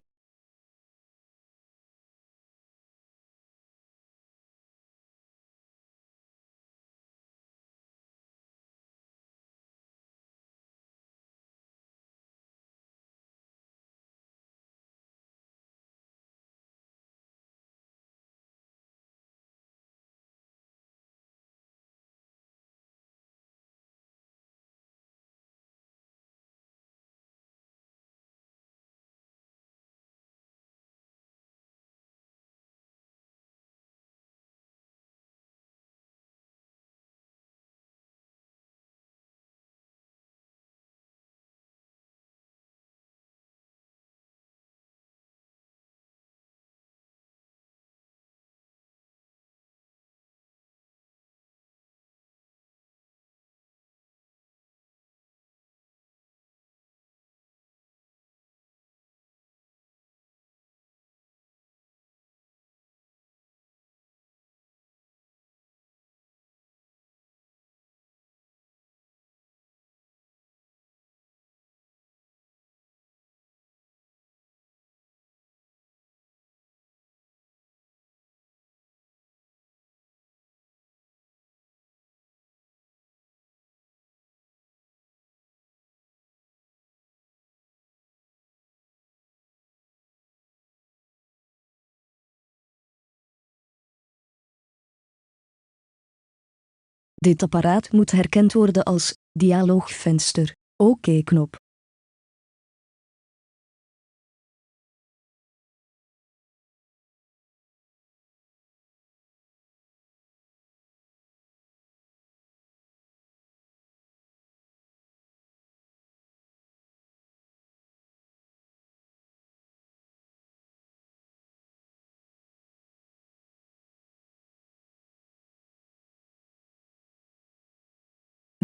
Dit apparaat moet herkend worden als dialoogvenster. Oké-knop.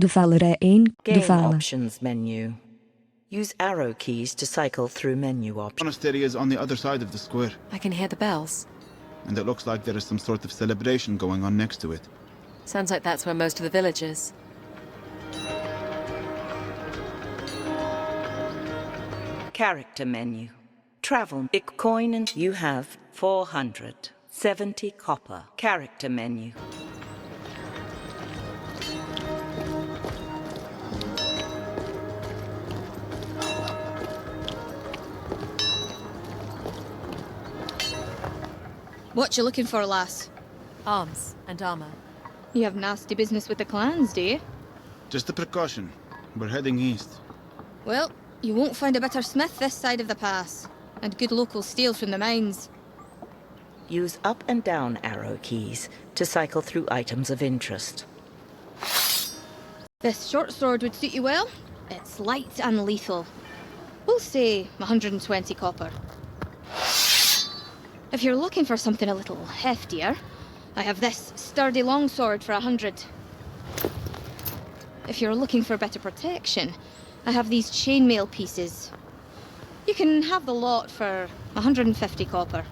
De valerij 1, de Game vale. options menu. Use arrow keys to cycle through menu options. Monastery is on the other side of the square, I can hear the bells. and it looks like there is some sort of celebration going on next to it. Sounds like that's where most of the village is. Character menu. Travel. Coin and you have 470 copper. Character menu. What you looking for, lass? Arms and armor. You have nasty business with the clans, do you? Just a precaution. We're heading east. Well, you won't find a better smith this side of the pass. And good local steel from the mines. Use up and down arrow keys to cycle through items of interest. This short sword would suit you well. It's light and lethal. We'll say 120 copper. If you're looking for something a little heftier, I have this sturdy longsword for 100. If you're looking for better protection, I have these chainmail pieces. You can have the lot for 150 copper.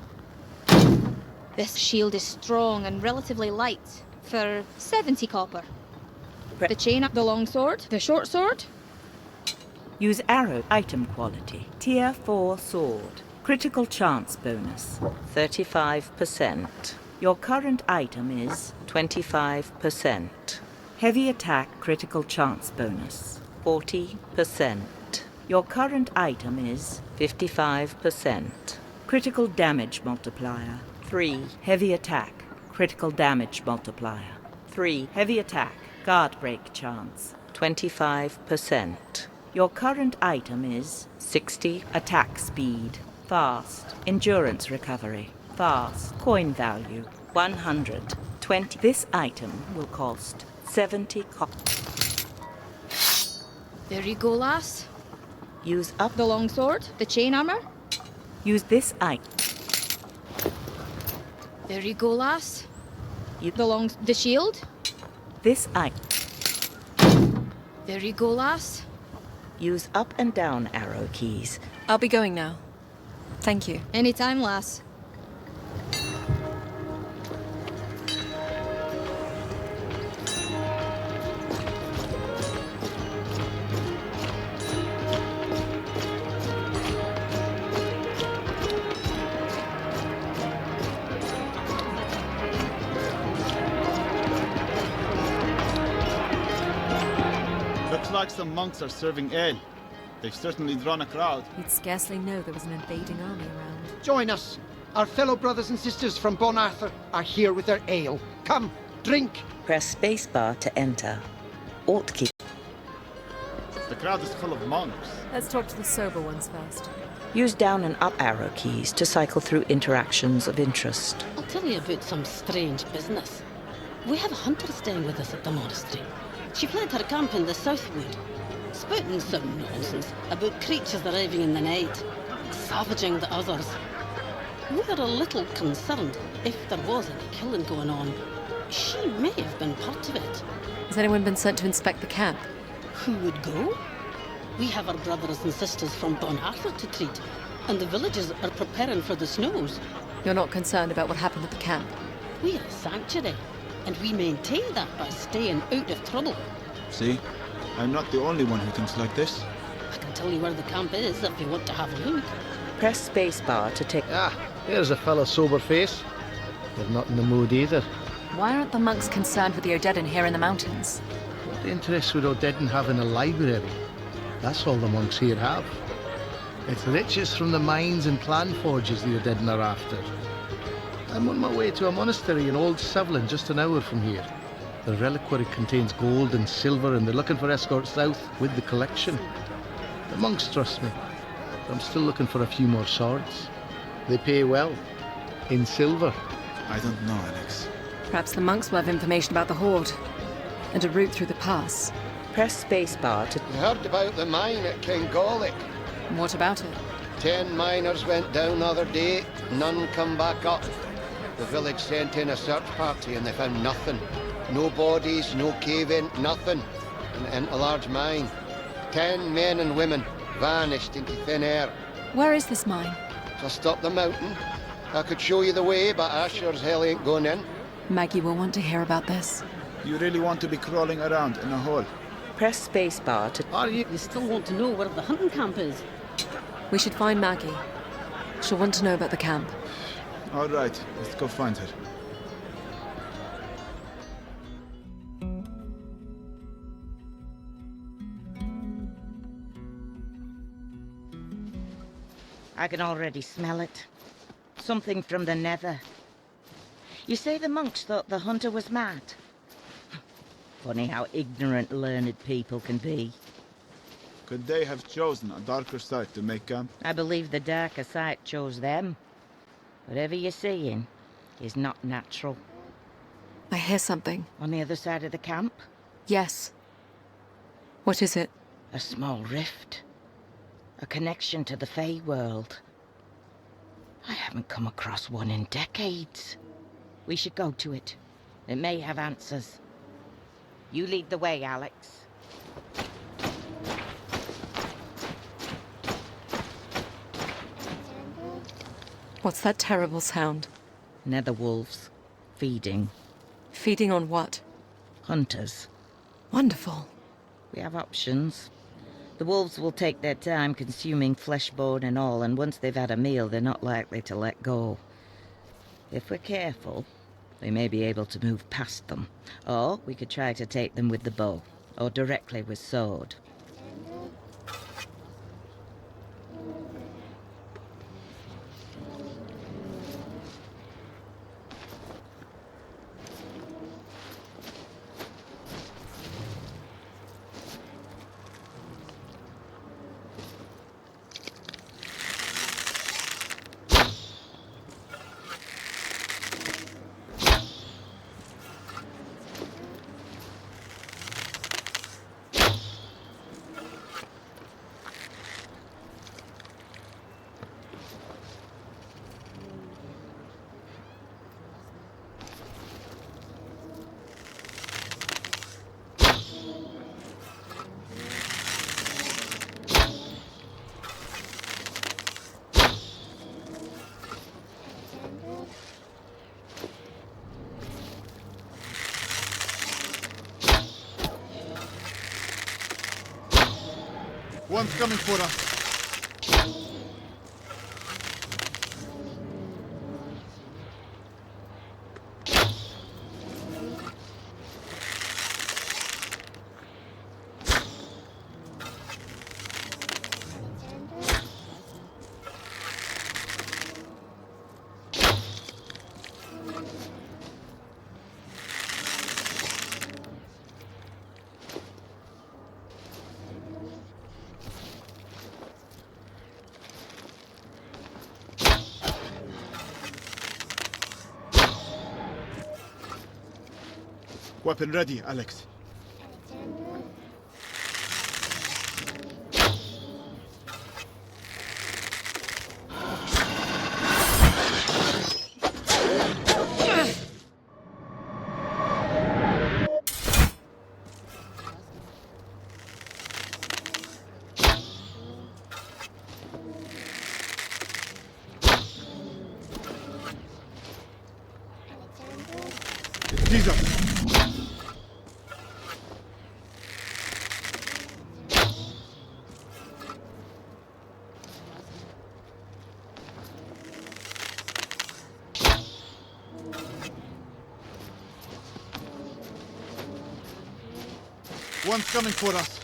This shield is strong and relatively light for 70 copper. The chain, the longsword, the short sword. Use arrow item quality. Tier 4 sword. Critical chance bonus, 35%. Your current item is 25%. Heavy attack critical chance bonus, 40%. Your current item is 55%. Critical damage multiplier, 3. Heavy attack, critical damage multiplier, 3. Heavy attack, guard break chance, 25%. Your current item is 60. Attack speed, fast. Endurance recovery, fast. Coin value, 120. This item will cost 70 copper. There you go, lass. Use up the longsword, the chain armor. Use this item. There you go, lass. The shield. This item. There you go, lass. Use up and down arrow keys. I'll be going now. Thank you. Anytime, lass. Looks like some monks are serving ale. They've certainly drawn a crowd. You'd scarcely know there was an invading army around. Join us. Our fellow brothers and sisters from Bon Arthur are here with their ale. Come, drink. Press spacebar to enter. Alt key. The crowd is full of monks. Let's talk to the sober ones first. Use down and up arrow keys to cycle through interactions of interest. I'll tell you about some strange business. We have a hunter staying with us at the monastery. She fled her camp in the Southwood, spouting some nonsense about creatures arriving in the night, savaging the others. We're a little concerned if there was any killing going on. She may have been part of it. Has anyone been sent to inspect the camp? Who would go? We have our brothers and sisters from Bon Arthur to treat, and the villagers are preparing for the snows. You're not concerned about what happened at the camp? We are a sanctuary, and we maintain that by staying out of trouble. See? I'm not the only one who thinks like this. I can tell you where the camp is if you want to have a look. Press spacebar to take... Ah, here's a fellow sober face. They're not in the mood either. Why aren't the monks concerned with the Odedin here in the mountains? What interest would Odedin have in a library? That's all the monks here have. It's riches from the mines and plan forges the Odedin are after. I'm on my way to a monastery in Old Sevlin, just an hour from here. The reliquary contains gold and silver, and they're looking for escorts south with the collection. The monks trust me, but I'm still looking for a few more swords. They pay well, in silver. I don't know, Alex. Perhaps the monks will have information about the Horde, and a route through the pass. Press spacebar to... I heard about the mine at Kingolic. What about it? 10 miners went down the other day, none come back up. The village sent in a search party and they found nothing. No bodies, no cave-in, nothing. and enter a large mine. 10 men and women vanished into thin air. Where is this mine? Just up the mountain. I could show you the way, but I sure as hell ain't going in. Maggie will want to hear about this. You really want to be crawling around in a hole? Press spacebar to... Are you still want to know where the hunting camp is? We should find Maggie. She'll want to know about the camp. All right, let's go find her. I can already smell it. Something from the nether. You say the monks thought the hunter was mad? Funny how ignorant learned people can be. Could they have chosen a darker site to make camp? I believe the darker side chose them. Whatever you're seeing is not natural. I hear something. On the other side of the camp? Yes. What is it? A small rift. A connection to the Fey world. I haven't come across one in decades. We should go to it. It may have answers. You lead the way, Alex. What's that terrible sound? Nether wolves. Feeding. Feeding on what? Hunters. Wonderful. We have options. The wolves will take their time consuming flesh, bone and all, and once they've had a meal, they're not likely to let go. If we're careful, we may be able to move past them. Or we could try to take them with the bow, or directly with sword. One's coming for us. Weapon ready, Alex. Jesus! One's coming for us.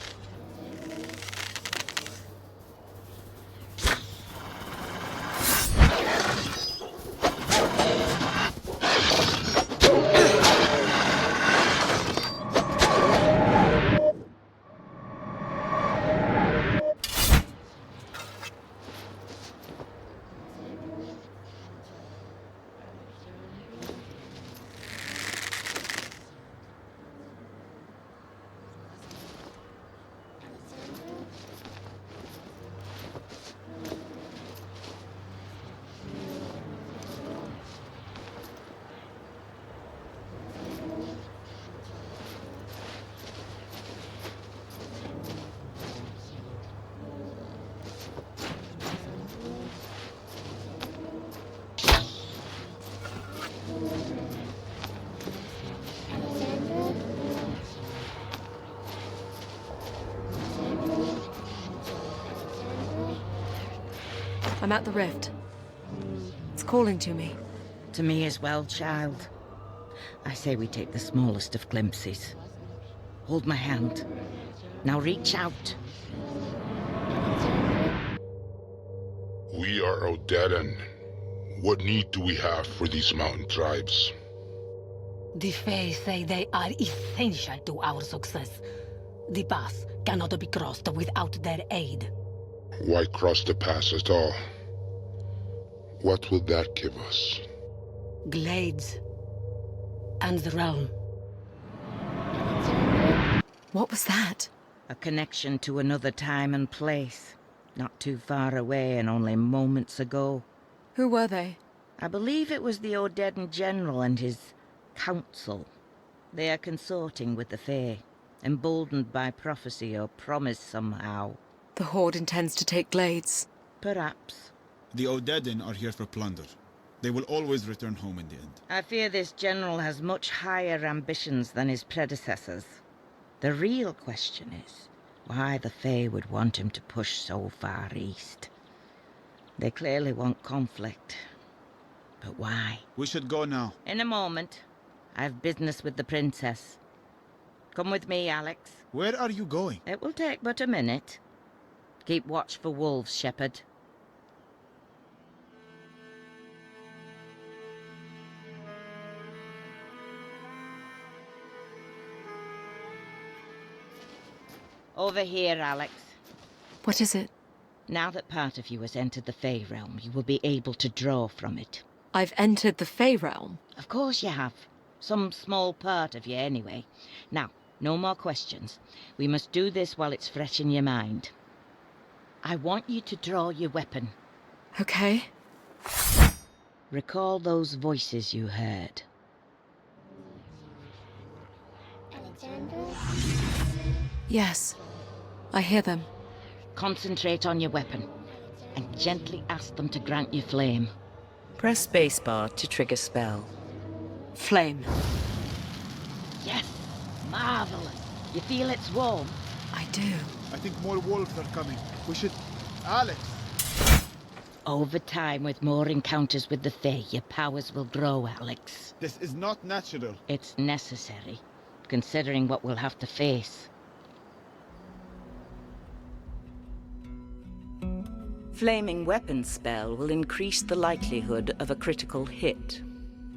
I'm at the rift. It's calling to me. To me as well, child. I say we take the smallest of glimpses. Hold my hand. Now reach out. We are Odedan. What need do we have for these mountain tribes? The Fae say they are essential to our success. The pass cannot be crossed without their aid. Why cross the pass at all? What will that give us? Glades. And the realm. What was that? A connection to another time and place. Not too far away and only moments ago. Who were they? I believe it was the Odedan General and his council. They are consorting with the Fae, emboldened by prophecy or promise somehow. The Horde intends to take Glades. Perhaps. The Odedan are here for plunder. They will always return home in the end. I fear this general has much higher ambitions than his predecessors. The real question is why the Fae would want him to push so far east. They clearly want conflict. But why? We should go now. In a moment. I have business with the princess. Come with me, Alex. Where are you going? It will take but a minute. Keep watch for wolves, Shepherd. Over here, Alex. What is it? Now that part of you has entered the Fae realm, you will be able to draw from it. I've entered the Fae realm? Of course you have. Some small part of you, anyway. Now, no more questions. We must do this while it's fresh in your mind. I want you to draw your weapon. Okay. Recall those voices you heard. Yes. I hear them. Concentrate on your weapon, and gently ask them to grant you flame. Press spacebar to trigger spell. Flame. Yes! Marvelous! You feel it's warm? I do. I think more wolves are coming. We should... Alex! Over time, with more encounters with the Fae, your powers will grow, Alex. This is not natural. It's necessary, considering what we'll have to face. Flaming weapon spell will increase the likelihood of a critical hit.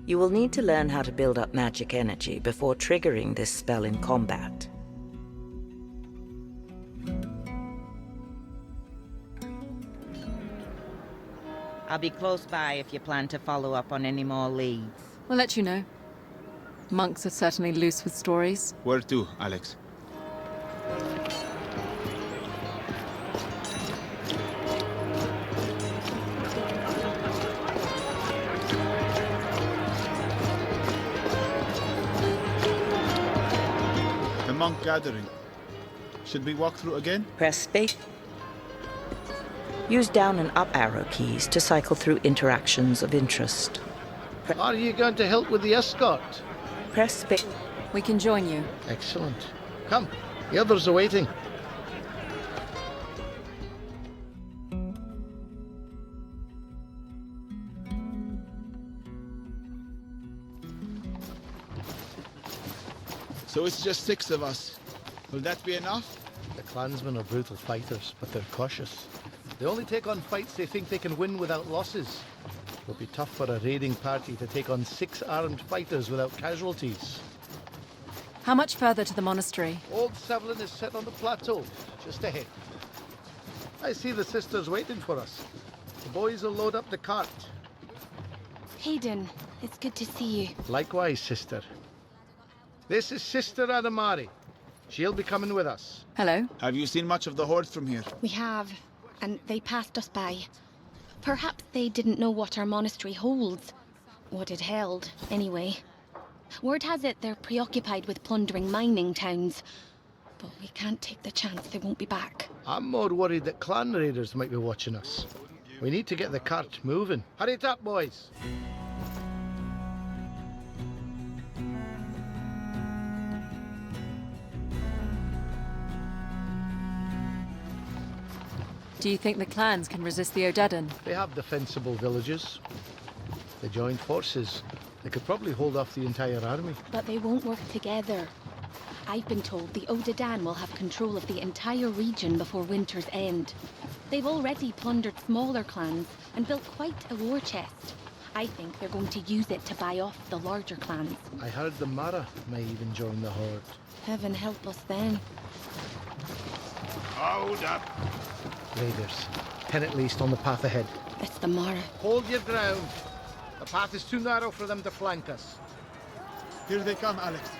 You will need to learn how to build up magic energy before triggering this spell in combat. I'll be close by if you plan to follow up on any more leads. We'll let you know. Monks are certainly loose with stories. Where to, Alex? The monk gathering. Should we walk through again? Press space. Use down and up arrow keys to cycle through interactions of interest. Are you going to help with the escort? Press space. We can join you. Excellent. Come, the others are waiting. So it's just 6 of us. Will that be enough? The clansmen are brutal fighters, but they're cautious. They only take on fights they think they can win without losses. It'll be tough for a raiding party to take on 6 armed fighters without casualties. How much further to the monastery? Old Sevlin is set on the plateau, just ahead. I see the sisters waiting for us. The boys will load up the cart. Hayden, it's good to see you. Likewise, sister. This is Sister Adamari. She'll be coming with us. Hello. Have you seen much of the Horde from here? We have, and they passed us by. Perhaps they didn't know what our monastery holds. What it held, anyway. Word has it they're preoccupied with plundering mining towns. But we can't take the chance they won't be back. I'm more worried that clan raiders might be watching us. We need to get the cart moving. Hurry it up, boys. Do you think the clans can resist the Odedan? They have defensible villages. They joined forces. They could probably hold off the entire army. But they won't work together. I've been told the Odedan will have control of the entire region before winter's end. They've already plundered smaller clans and built quite a war chest. I think they're going to use it to buy off the larger clans. I heard the Mara may even join the horde. Heaven help us then. Hold up. Raiders. 10 at least on the path ahead. It's the Mara. Hold your ground. The path is too narrow for them to flank us. Here they come, Alex.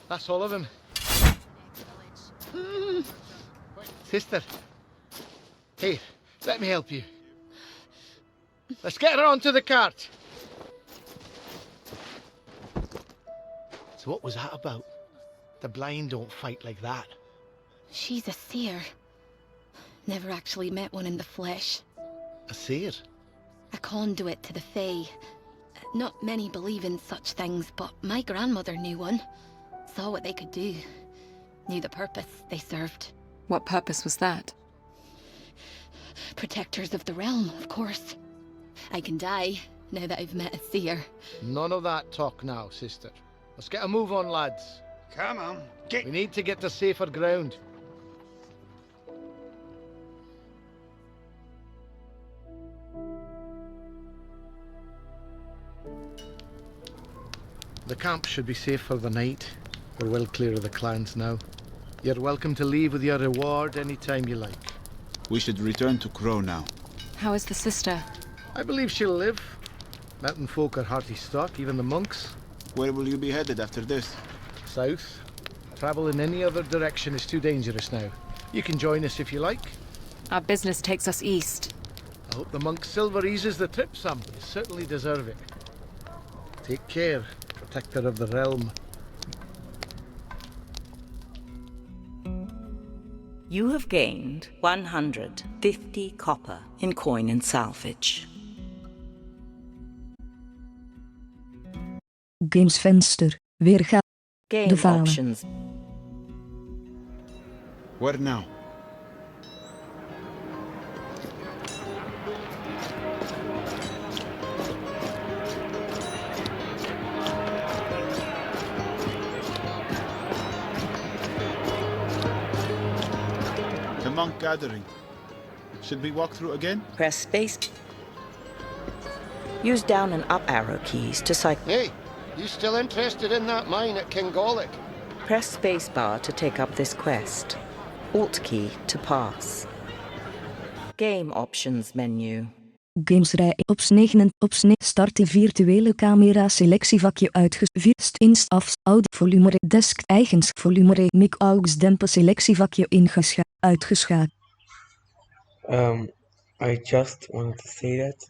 That's all of them. Sister. Here, let me help you. Let's get her onto the cart. So what was that about? The blind don't fight like that. She's a seer. Never actually met one in the flesh. A seer? A conduit to the Fae. Not many believe in such things, but my grandmother knew one. Saw what they could do. Knew the purpose they served. What purpose was that? Protectors of the realm, of course. I can die, now that I've met a seer. None of that talk now, sister. Let's get a move on, lads. Come on, We need to get to safer ground. The camp should be safe for the night. We're well clear of the clans now. You're welcome to leave with your reward any time you like. We should return to Crow now. How is the sister? I believe she'll live. Mountain folk are hearty stock, even the monks. Where will you be headed after this? South. Travel in any other direction is too dangerous now. You can join us if you like. Our business takes us east. I hope the monk's silver eases the trip some. You certainly deserve it. Take care, protector of the realm. You have gained 150 copper in coin and salvage. Gamesvenster. Weerga. Game De vale. options. Where now? The monk gathering. Should we walk through again? Press space. Use down and up arrow keys to cycle. Hey, you still interested in that mine at Kingolic? Press spacebar to take up this quest. Alt key to pass. Game options menu. Gamesrij ops 9 ops 9 start de virtuele camera selectievakje uitgevoerd inst af audio volume desk eigens volume mic aux dempen selectievakje uitgeschakeld. I just wanted to say that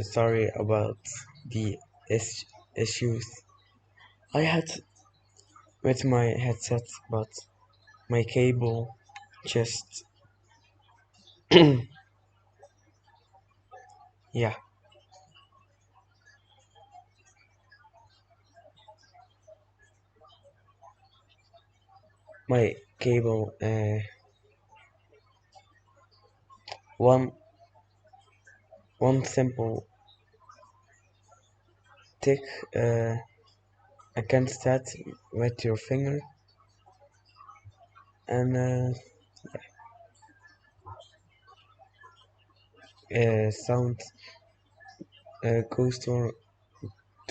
sorry about the issues I had with my headset, but my cable just yeah. My cable one simple tick against that with your finger, and sound goes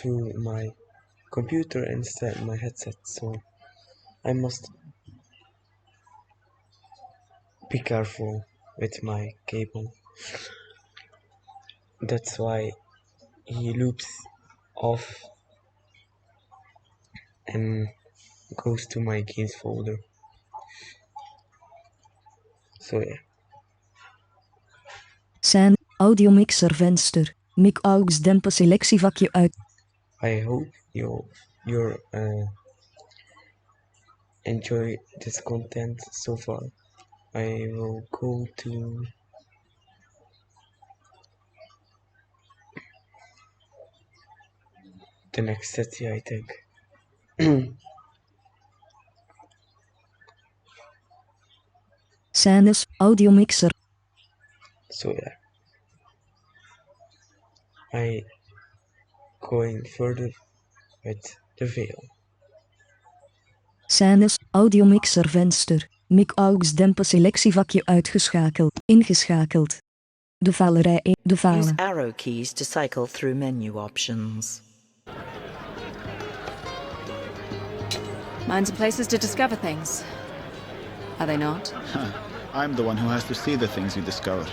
to my computer instead my headset, so I must be careful with my cable. That's why he loops off and goes to my games folder. So yeah. Scène, audiomixer venster, mic aux dempen selectievakje uit. I hope you enjoy this content so far. I will go to the next city, I think. Scènes, audiomixer. So yeah. I going further with the veil. Scènes, audiomixer venster, mic aux dempen selectievakje uitgeschakeld, ingeschakeld. De valerij 1, de Use vale. arrow keys to cycle through menu options. Minds are places to discover things. Are they not? I'm the one who has to see the things you discover.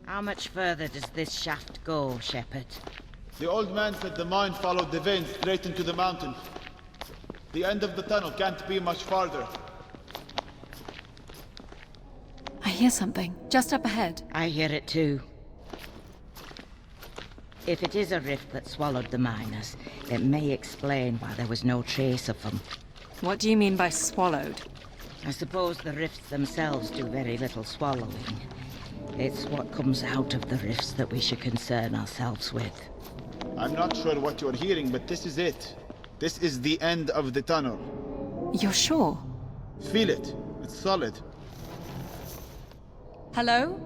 How much further does this shaft go, Shepherd? The old man said the mine followed the vein straight into the mountain. The end of the tunnel can't be much farther. I hear something, just up ahead. I hear it too. If it is a rift that swallowed the miners, it may explain why there was no trace of them. What do you mean by swallowed? I suppose the rifts themselves do very little swallowing. It's what comes out of the rifts that we should concern ourselves with. I'm not sure what you're hearing, but this is it. This is the end of the tunnel. You're sure? Feel it. It's solid. Hello?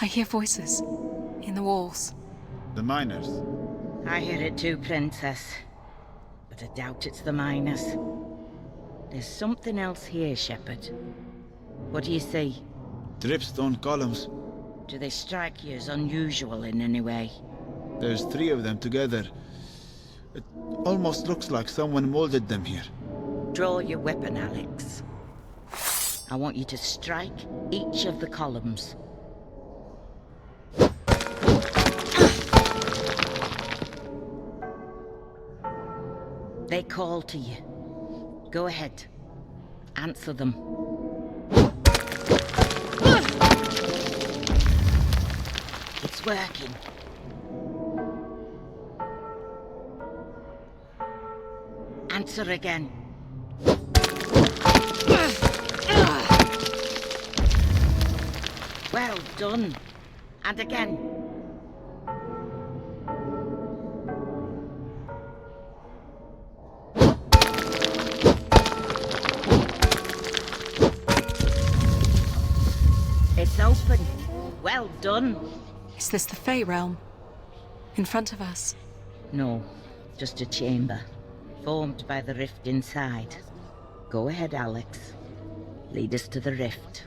I hear voices in the walls. The miners. I hear it too, Princess. But I doubt it's the miners. There's something else here, Shepherd. What do you see? Dripstone columns. Do they strike you as unusual in any way? There's 3 of them together. It almost looks like someone molded them here. Draw your weapon, Alex. I want you to strike each of the columns. They call to you. Go ahead. Answer them. It's working. Answer again. Well done. And again. It's open. Well done. Is this the Fey realm? In front of us? No, just a chamber, formed by the rift inside. Go ahead, Alex. Lead us to the rift.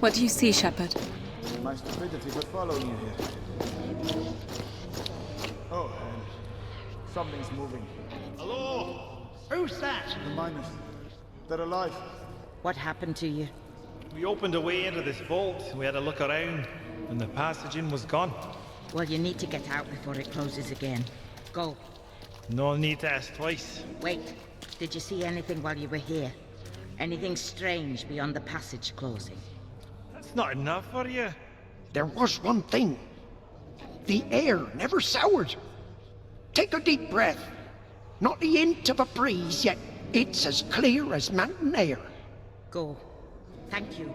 What do you see, Shepherd? My stupidity for following you here. Oh, and something's moving. Hello? Who's that? The miners. They're alive. What happened to you? We opened a way into this vault. We had a look around, and the passage in was gone. Well, you need to get out before it closes again. Go. No need to ask twice. Wait. Did you see anything while you were here? Anything strange beyond the passage closing? That's not enough for you. There was one thing. The air never soured. Take a deep breath. Not the hint of a breeze, yet it's as clear as mountain air. Go. Thank you.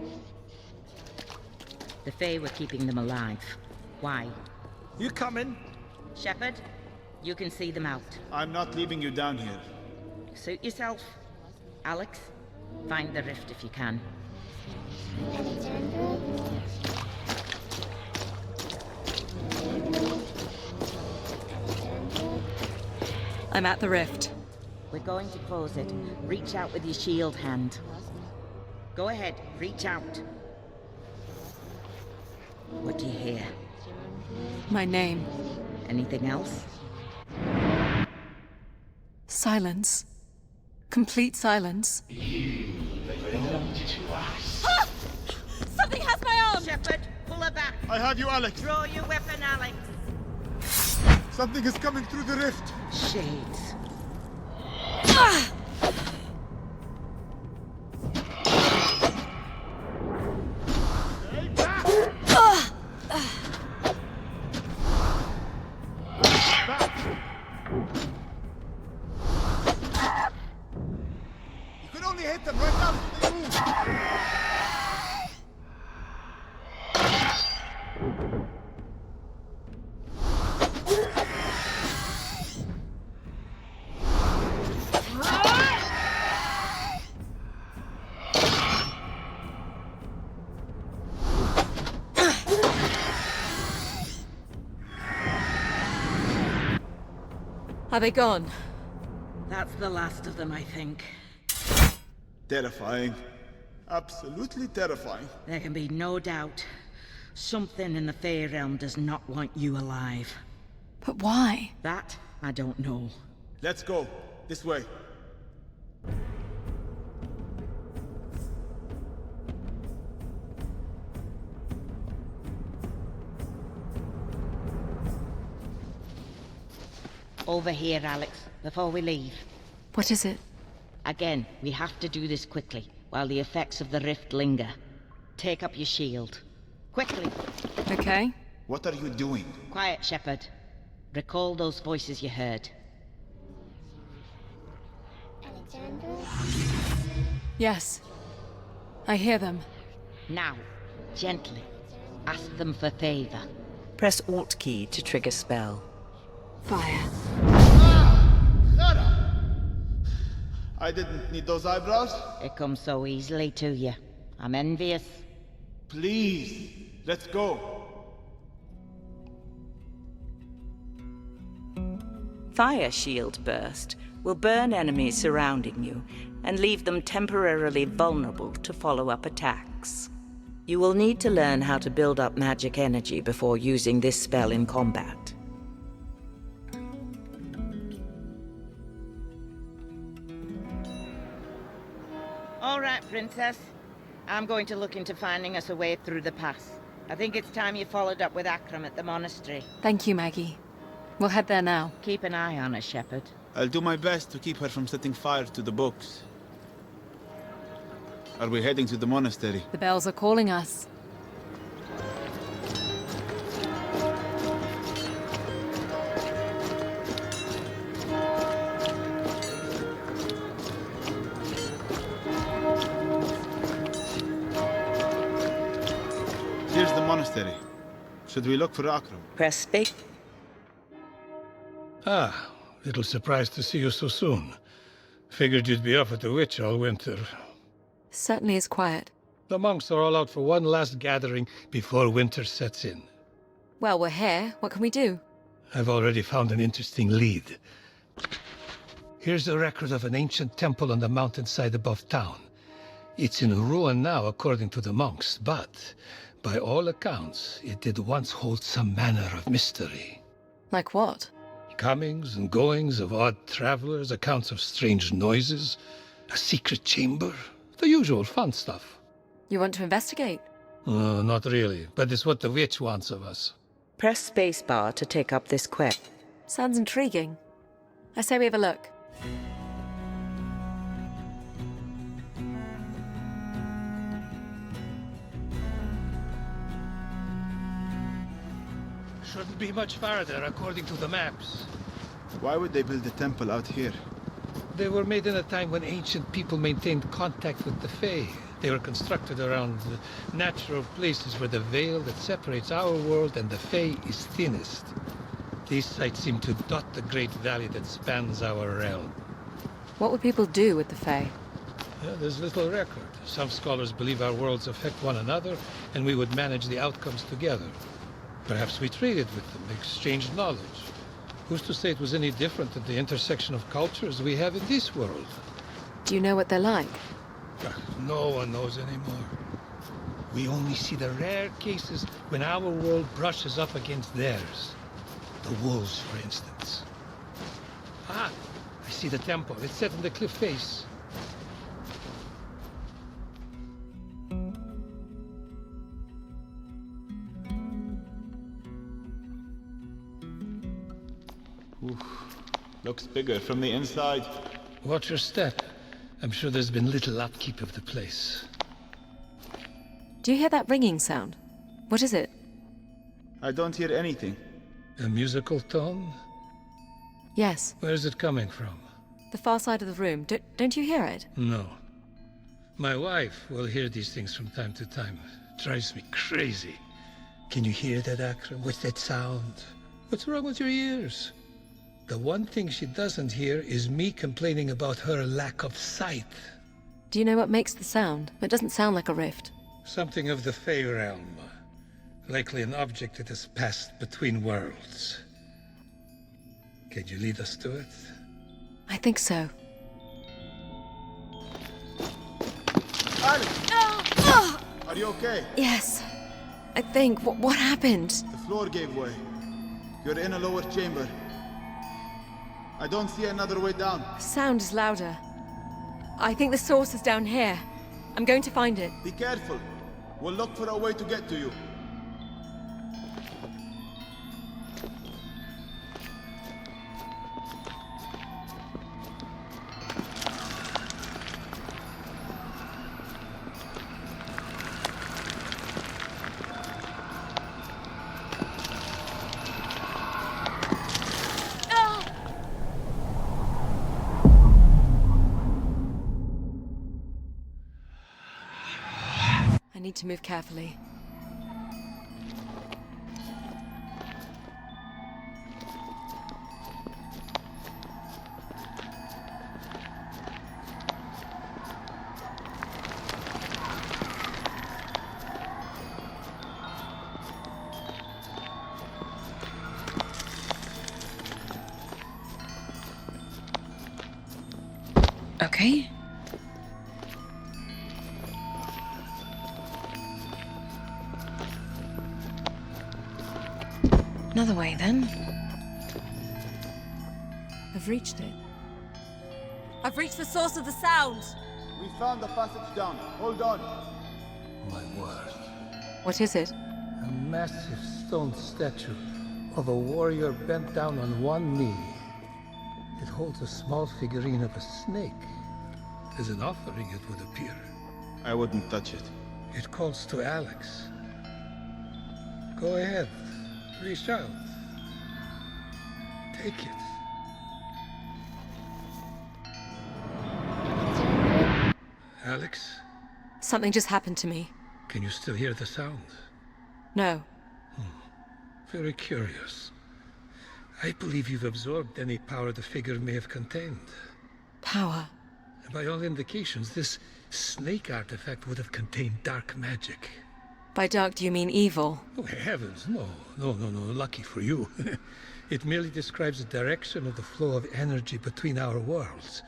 The Fae were keeping them alive. Why? You coming? Shepherd, you can see them out. I'm not leaving you down here. Suit yourself. Alex, find the rift if you can. I'm at the rift. We're going to close it. Reach out with your shield hand. Go ahead, reach out. What do you hear? My name. Anything else? Silence. Complete silence. Ah! Something has my arm! Shepard, pull her back. I have you, Alex. Draw your weapon, Alex. Something is coming through the rift. Shades. Ah! You can only hit them right after they move. Are they gone? That's the last of them, I think. Terrifying. Absolutely terrifying. There can be no doubt. Something in the Fey realm does not want you alive. But why? That, I don't know. Let's go. This way. Over here, Alex, before we leave. What is it? Again, we have to do this quickly, while the effects of the rift linger. Take up your shield. Quickly. Okay. What are you doing? Quiet, Shepard. Recall those voices you heard. Yes. I hear them. Now, gently, ask them for favor. Press Alt key to trigger spell. Fire. I didn't need those eyebrows. It comes so easily to you. I'm envious. Please, let's go. Fire Shield Burst will burn enemies surrounding you and leave them temporarily vulnerable to follow-up attacks. You will need to learn how to build up magic energy before using this spell in combat. All right, Princess. I'm going to look into finding us a way through the pass. I think it's time you followed up with Akram at the monastery. Thank you, Maggie. We'll head there now. Keep an eye on her, Shepard. I'll do my best to keep her from setting fire to the books. Are we heading to the monastery? The bells are calling us. Here's the monastery. Should we look for Akram? Press space. Ah, little surprised to see you so soon. Figured you'd be off at the witch all winter. Certainly is quiet. The monks are all out for one last gathering before winter sets in. Well, we're here. What can we do? I've already found an interesting lead. Here's a record of an ancient temple on the mountainside above town. It's in ruin now, according to the monks, but by all accounts, it did once hold some manner of mystery. Like what? Comings and goings of odd travelers, accounts of strange noises, a secret chamber, the usual fun stuff. You want to investigate? Not really, but it's what the witch wants of us. Press spacebar to take up this quest. Sounds intriguing. I say we have a look. Shouldn't be much farther, according to the maps. Why would they build a temple out here? They were made in a time when ancient people maintained contact with the Fae. They were constructed around the natural places where the veil that separates our world and the Fae is thinnest. These sites seem to dot the great valley that spans our realm. What would people do with the Fae? Yeah, there's little record. Some scholars believe our worlds affect one another, and we would manage the outcomes together. Perhaps we traded with them, exchanged knowledge. Who's to say it was any different at the intersection of cultures we have in this world? Do you know what they're like? No one knows anymore. We only see the rare cases when our world brushes up against theirs. The wolves, for instance. Ah, I see the temple. It's set in the cliff face. Oof. Looks bigger from the inside. Watch your step. I'm sure there's been little upkeep of the place. Do you hear that ringing sound? What is it? I don't hear anything. A musical tone? Yes. Where is it coming from? The far side of the room. Don't you hear it? No. My wife will hear these things from time to time. It drives me crazy. Can you hear that, Akram? What's that sound? What's wrong with your ears? The one thing she doesn't hear is me complaining about her lack of sight. Do you know what makes the sound? It doesn't sound like a rift. Something of the Fey realm. Likely an object that has passed between worlds. Can you lead us to it? I think so. Alex! Are you okay? Yes. I think. What happened? The floor gave way. You're in a lower chamber. I don't see another way down. Sound is louder. I think the source is down here. I'm going to find it. Be careful. We'll look for a way to get to you. I need to move carefully. Okay. Another way, then. I've reached it. I've reached the source of the sound! We found the passage down. Hold on. My word. What is it? A massive stone statue of a warrior bent down on one knee. It holds a small figurine of a snake. As an offering, it would appear. I wouldn't touch it. It calls to Alex. Go ahead. Reach out. Take it. Alex? Something just happened to me. Can you still hear the sound? No. Very curious. I believe you've absorbed any power the figure may have contained. Power? By all indications, this snake artifact would have contained dark magic. By dark, do you mean evil? Oh, heavens, no. No, lucky for you. It merely describes the direction of the flow of energy between our worlds.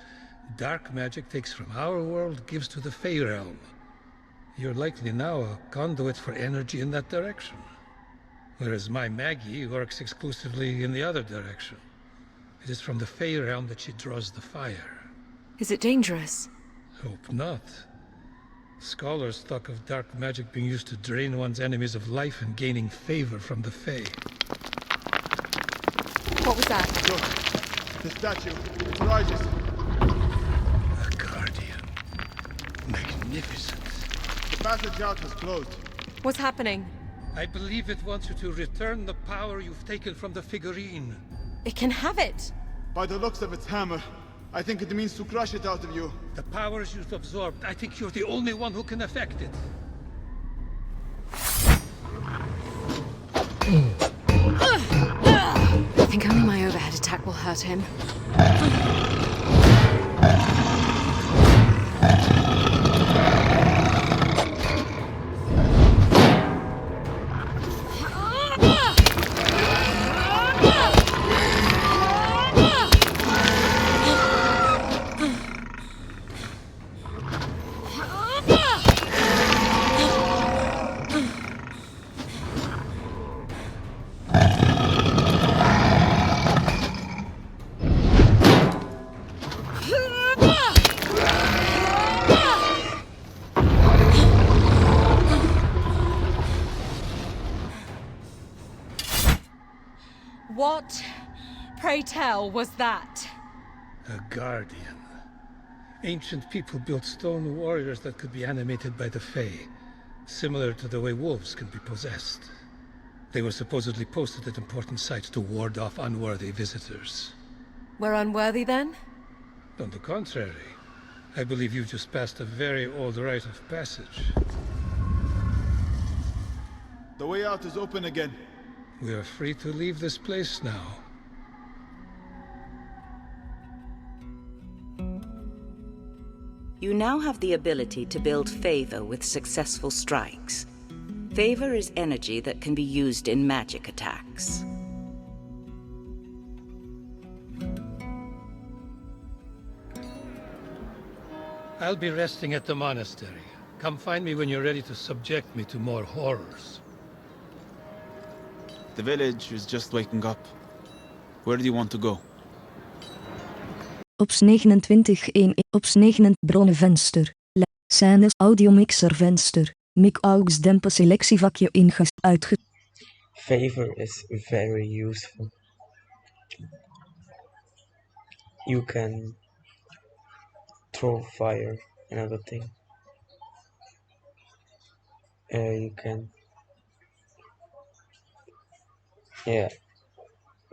Dark magic takes from our world, gives to the Fey realm. You're likely now a conduit for energy in that direction. Whereas my Maggie works exclusively in the other direction. It is from the Fey realm that she draws the fire. Is it dangerous? Hope not. Scholars talk of dark magic being used to drain one's enemies of life and gaining favor from the Fae. What was that? Look, the statue. It rises. A guardian. Magnificent. The passage out has closed. What's happening? I believe it wants you to return the power you've taken from the figurine. It can have it! By the looks of its hammer, I think it means to crush it out of you. The powers you've absorbed, I think you're the only one who can affect it. I think only my overhead attack will hurt him. What, pray tell, was that? A guardian. Ancient people built stone warriors that could be animated by the Fae, similar to the way wolves can be possessed. They were supposedly posted at important sites to ward off unworthy visitors. We're unworthy then? On the contrary, I believe you've just passed a very old rite of passage. The way out is open again. We are free to leave this place now. You now have the ability to build favor with successful strikes. Favor is energy that can be used in magic attacks. I'll be resting at the monastery. Come find me when you're ready to subject me to more horrors. The village is just waking up. Where do you want to go? Ops 29.1 Ops 9 bronnenvenster. Scènes audiomixer venster. Mic aux dempen selectievakje uitge. Favor is very useful. You can throw fire and everything. You can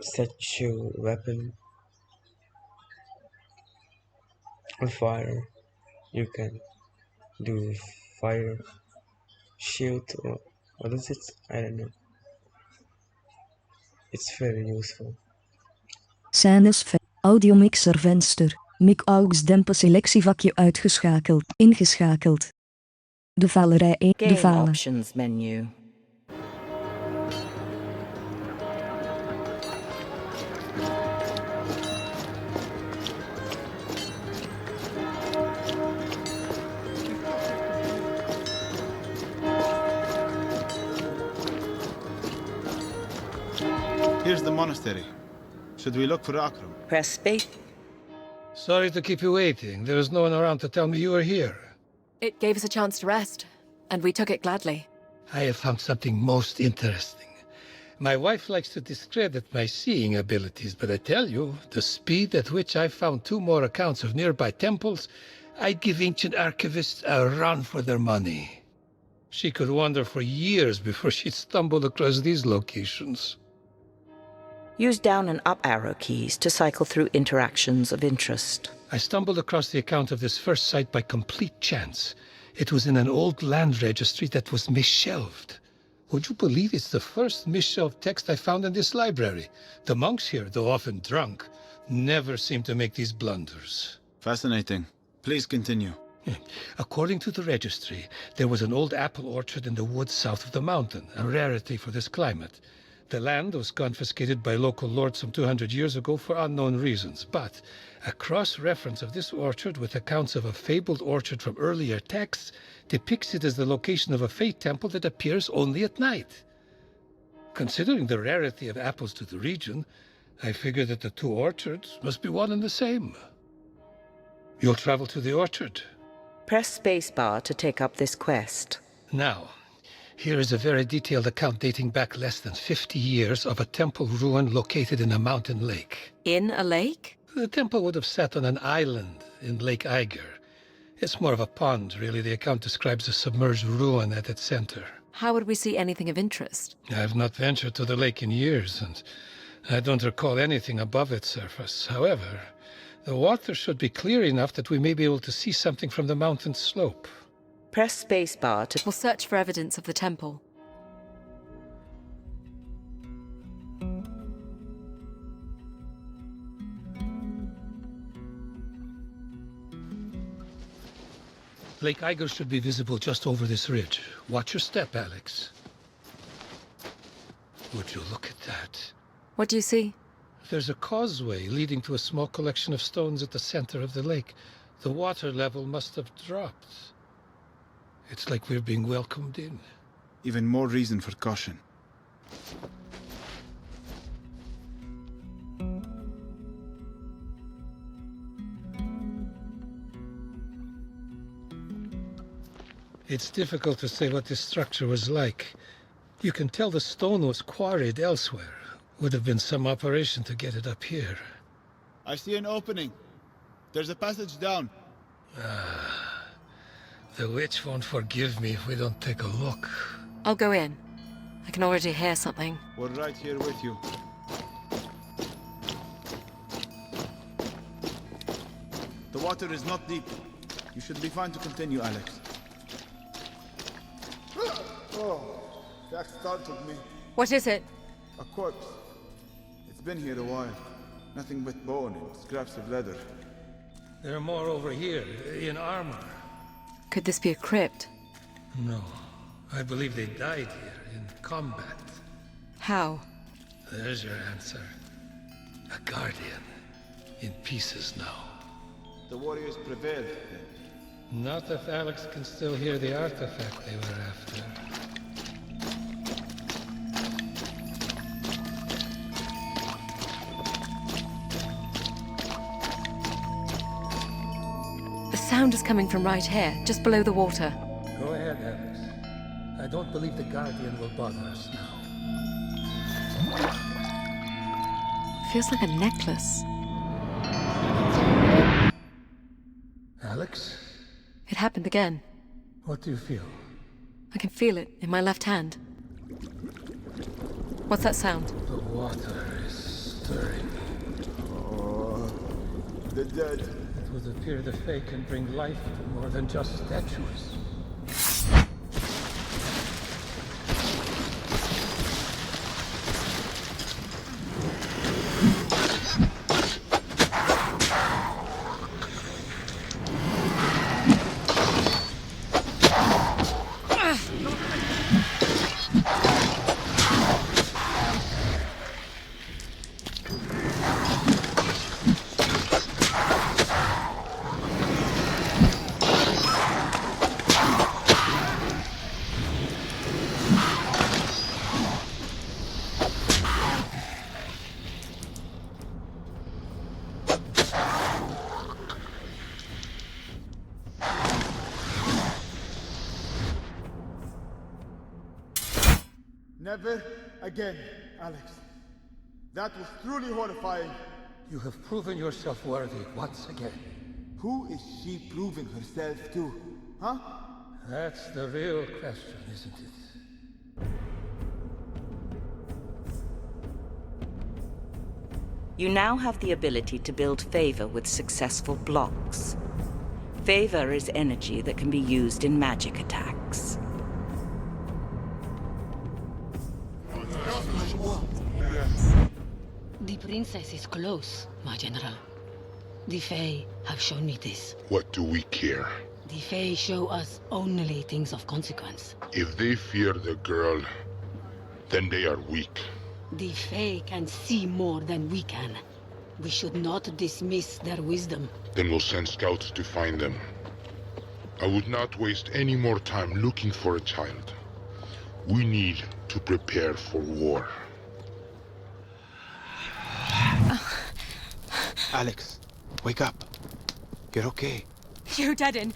set your weapon on fire. You can do fire shield or what is it? I don't know. It's very useful. Scènes audiomixer venster. Mic aux dempen selectievakje uitgeschakeld. Ingeschakeld. De valerij 1. De Game vale. options menu. Here's the monastery. Should we look for Akram? Press space. Sorry to keep you waiting. There was no one around to tell me you were here. It gave us a chance to rest, and we took it gladly. I have found something most interesting. My wife likes to discredit my seeing abilities, but I tell you, the speed at which I found 2 more accounts of nearby temples, I'd give ancient archivists a run for their money. She could wander for years before she'd stumble across these locations. Use down and up arrow keys to cycle through interactions of interest. I stumbled across the account of this first site by complete chance. It was in an old land registry that was misshelved. Would you believe it's the first misshelved text I found in this library? The monks here, though often drunk, never seem to make these blunders. Fascinating. Please continue. According to the registry, there was an old apple orchard in the woods south of the mountain, a rarity for this climate. The land was confiscated by local lords some 200 years ago for unknown reasons, but a cross-reference of this orchard with accounts of a fabled orchard from earlier texts depicts it as the location of a Fae temple that appears only at night. Considering the rarity of apples to the region, I figure that the 2 orchards must be one and the same. You'll travel to the orchard. Press spacebar to take up this quest. Now, here is a very detailed account dating back less than 50 years of a temple ruin located in a mountain lake. In a lake? The temple would have sat on an island in Lake Eiger. It's more of a pond, really. The account describes a submerged ruin at its center. How would we see anything of interest? I've not ventured to the lake in years, and I don't recall anything above its surface. However, the water should be clear enough that we may be able to see something from the mountain slope. Press spacebar to... We'll search for evidence of the temple. Lake Iger should be visible just over this ridge. Watch your step, Alex. Would you look at that? What do you see? There's a causeway leading to a small collection of stones at the center of the lake. The water level must have dropped. It's like we're being welcomed in. Even more reason for caution. It's difficult to say what this structure was like. You can tell the stone was quarried elsewhere. Would have been some operation to get it up here. I see an opening. There's a passage down. The witch won't forgive me if we don't take a look. I'll go in. I can already hear something. We're right here with you. The water is not deep. You should be fine to continue, Alex. Oh, that startled me. What is it? A corpse. It's been here a while. Nothing but bone and scraps of leather. There are more over here, in armor. Could this be a crypt? No. I believe they died here, in combat. How? There's your answer. A guardian. In pieces now. The warriors prevailed, then. Not if Alex can still hear the artifact they were after. The sound is coming from right here, just below the water. Go ahead, Alex. I don't believe the Guardian will bother us now. Feels like a necklace. Alex? It happened again. What do you feel? I can feel it in my left hand. What's that sound? The water is stirring. Oh, the dead. It would appear the Fae can bring life to more than just statues. Never again, Alex. That was truly horrifying. You have proven yourself worthy once again. Who is she proving herself to? Huh? That's the real question, isn't it? You now have the ability to build favor with successful blocks. Favor is energy that can be used in magic attacks. The princess is close, my general. The Fae have shown me this. What do we care? The Fae show us only things of consequence. If they fear the girl, then they are weak. The Fae can see more than we can. We should not dismiss their wisdom. Then we'll send scouts to find them. I would not waste any more time looking for a child. We need to prepare for war. Alex, wake up. You're okay. You didn't.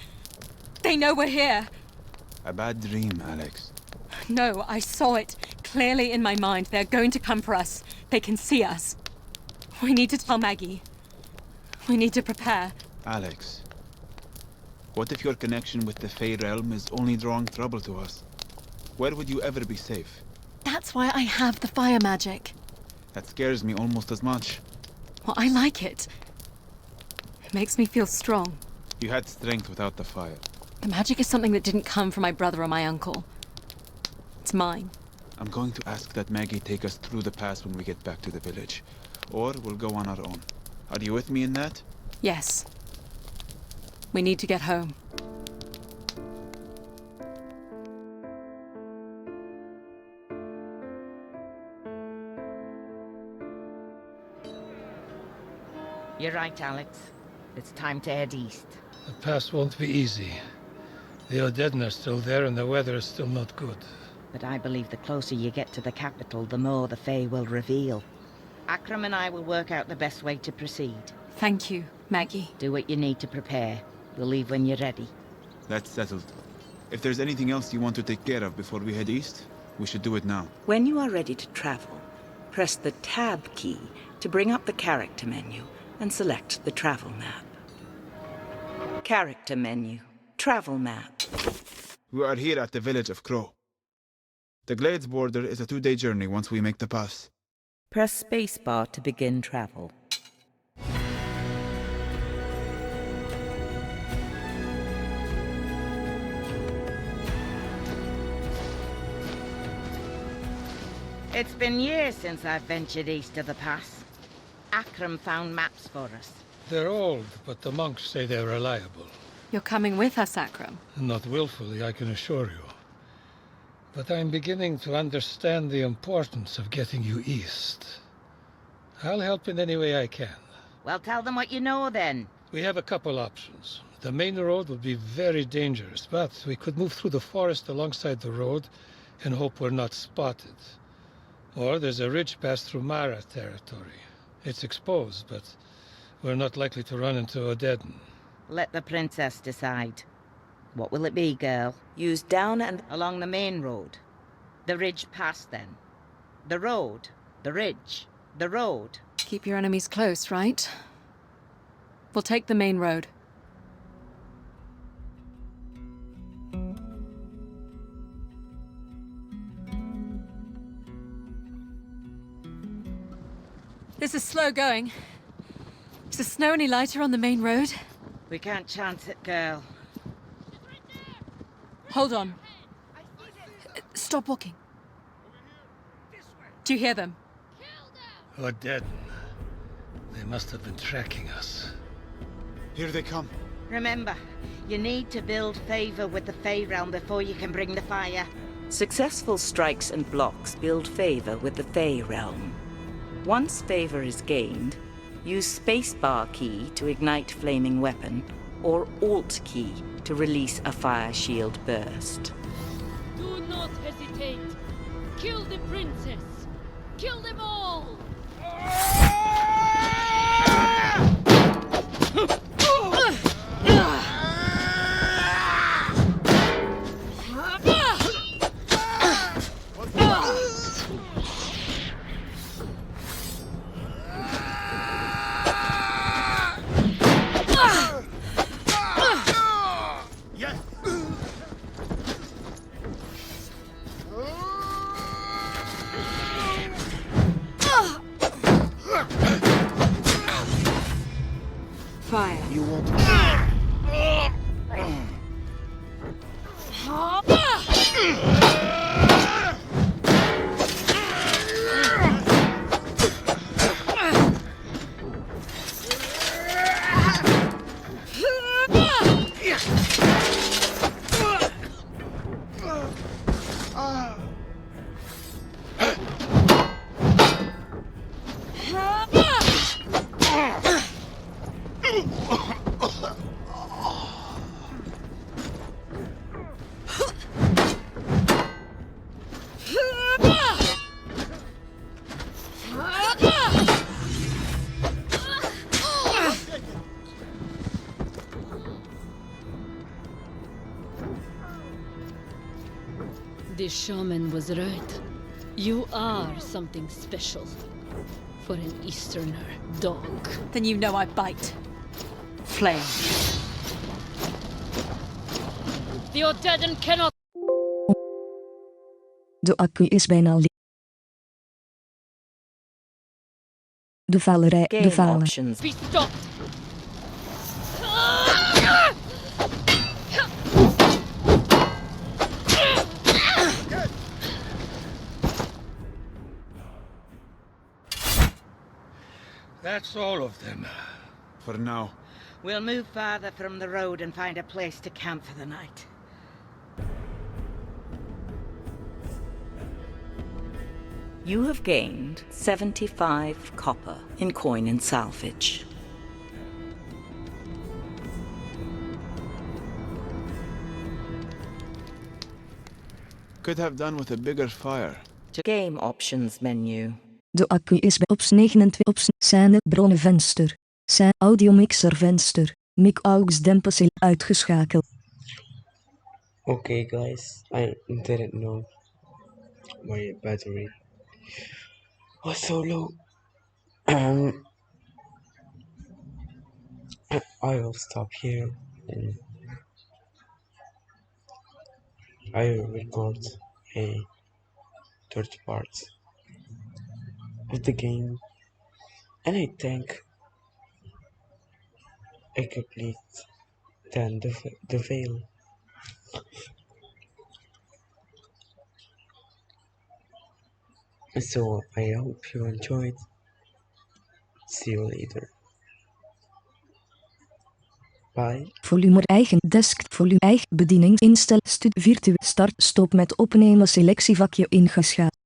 They know we're here. A bad dream, Alex. No, I saw it clearly in my mind. They're going to come for us. They can see us. We need to tell Maggie. We need to prepare. Alex, what if your connection with the Fae realm is only drawing trouble to us? Where would you ever be safe? That's why I have the fire magic. That scares me almost as much. Well, I like it. It makes me feel strong. You had strength without the fire. The magic is something that didn't come from my brother or my uncle. It's mine. I'm going to ask that Maggie take us through the pass when we get back to the village. Or we'll go on our own. Are you with me in that? Yes. We need to get home. You're right, Alex. It's time to head east. The pass won't be easy. The Odedden are still there and the weather is still not good. But I believe the closer you get to the capital, the more the Fae will reveal. Akram and I will work out the best way to proceed. Thank you, Maggie. Do what you need to prepare. We'll leave when you're ready. That's settled. If there's anything else you want to take care of before we head east, we should do it now. When you are ready to travel, press the Tab key to bring up the character menu and select the travel map. Character menu. Travel map. We are here at the village of Crow. The Glades border is a 2-day journey once we make the pass. Press spacebar to begin travel. It's been years since I've ventured east of the pass. Akram found maps for us. They're old, but the monks say they're reliable. You're coming with us, Akram. Not willfully, I can assure you. But I'm beginning to understand the importance of getting you east. I'll help in any way I can. Well, tell them what you know, then. We have a couple options. The main road would be very dangerous, but we could move through the forest alongside the road and hope we're not spotted. Or there's a ridge pass through Mara territory. It's exposed, but we're not likely to run into Odedden. Let the princess decide. What will it be, girl? Use down and along the main road. The ridge pass, then. The road. The ridge. The road. Keep your enemies close, right? We'll take the main road. This is slow going. Is the snow any lighter on the main road? We can't chance it, girl. Hold on. Stop walking. Do you hear them? Odedden. They must have been tracking us. Here they come. Remember, you need to build favor with the Fae realm before you can bring the fire. Successful strikes and blocks build favor with the Fae realm. Once favor is gained, use spacebar key to ignite flaming weapon, or Alt key to release a fire shield burst. Do not hesitate. Kill the princess. Kill them all. Fire. You won't. The shaman was right. You are something special. For an Easterner dog. Then you know I bite. Flame. The Odedden cannot... De accu is bijna leeg. De valerij, de valen. Options. Be stopped! That's all of them. For now. We'll move farther from the road and find a place to camp for the night. You have gained 75 copper in coin and salvage. Could have done with a bigger fire. Game options menu. De accu is bij ops 29 ops scène bronnen venster. Scène audiomixer venster. Mic aux dempes uitgeschakeld. Okay guys, I didn't know my battery was so low. I will stop here and I will record a third part of the game, and I think I complete then the veil. So I hope you enjoyed. See you later. Bye. Volume eigen desk volume eigen bediening instel virtueel start stop met opnemen selectievakje ingeschakeld.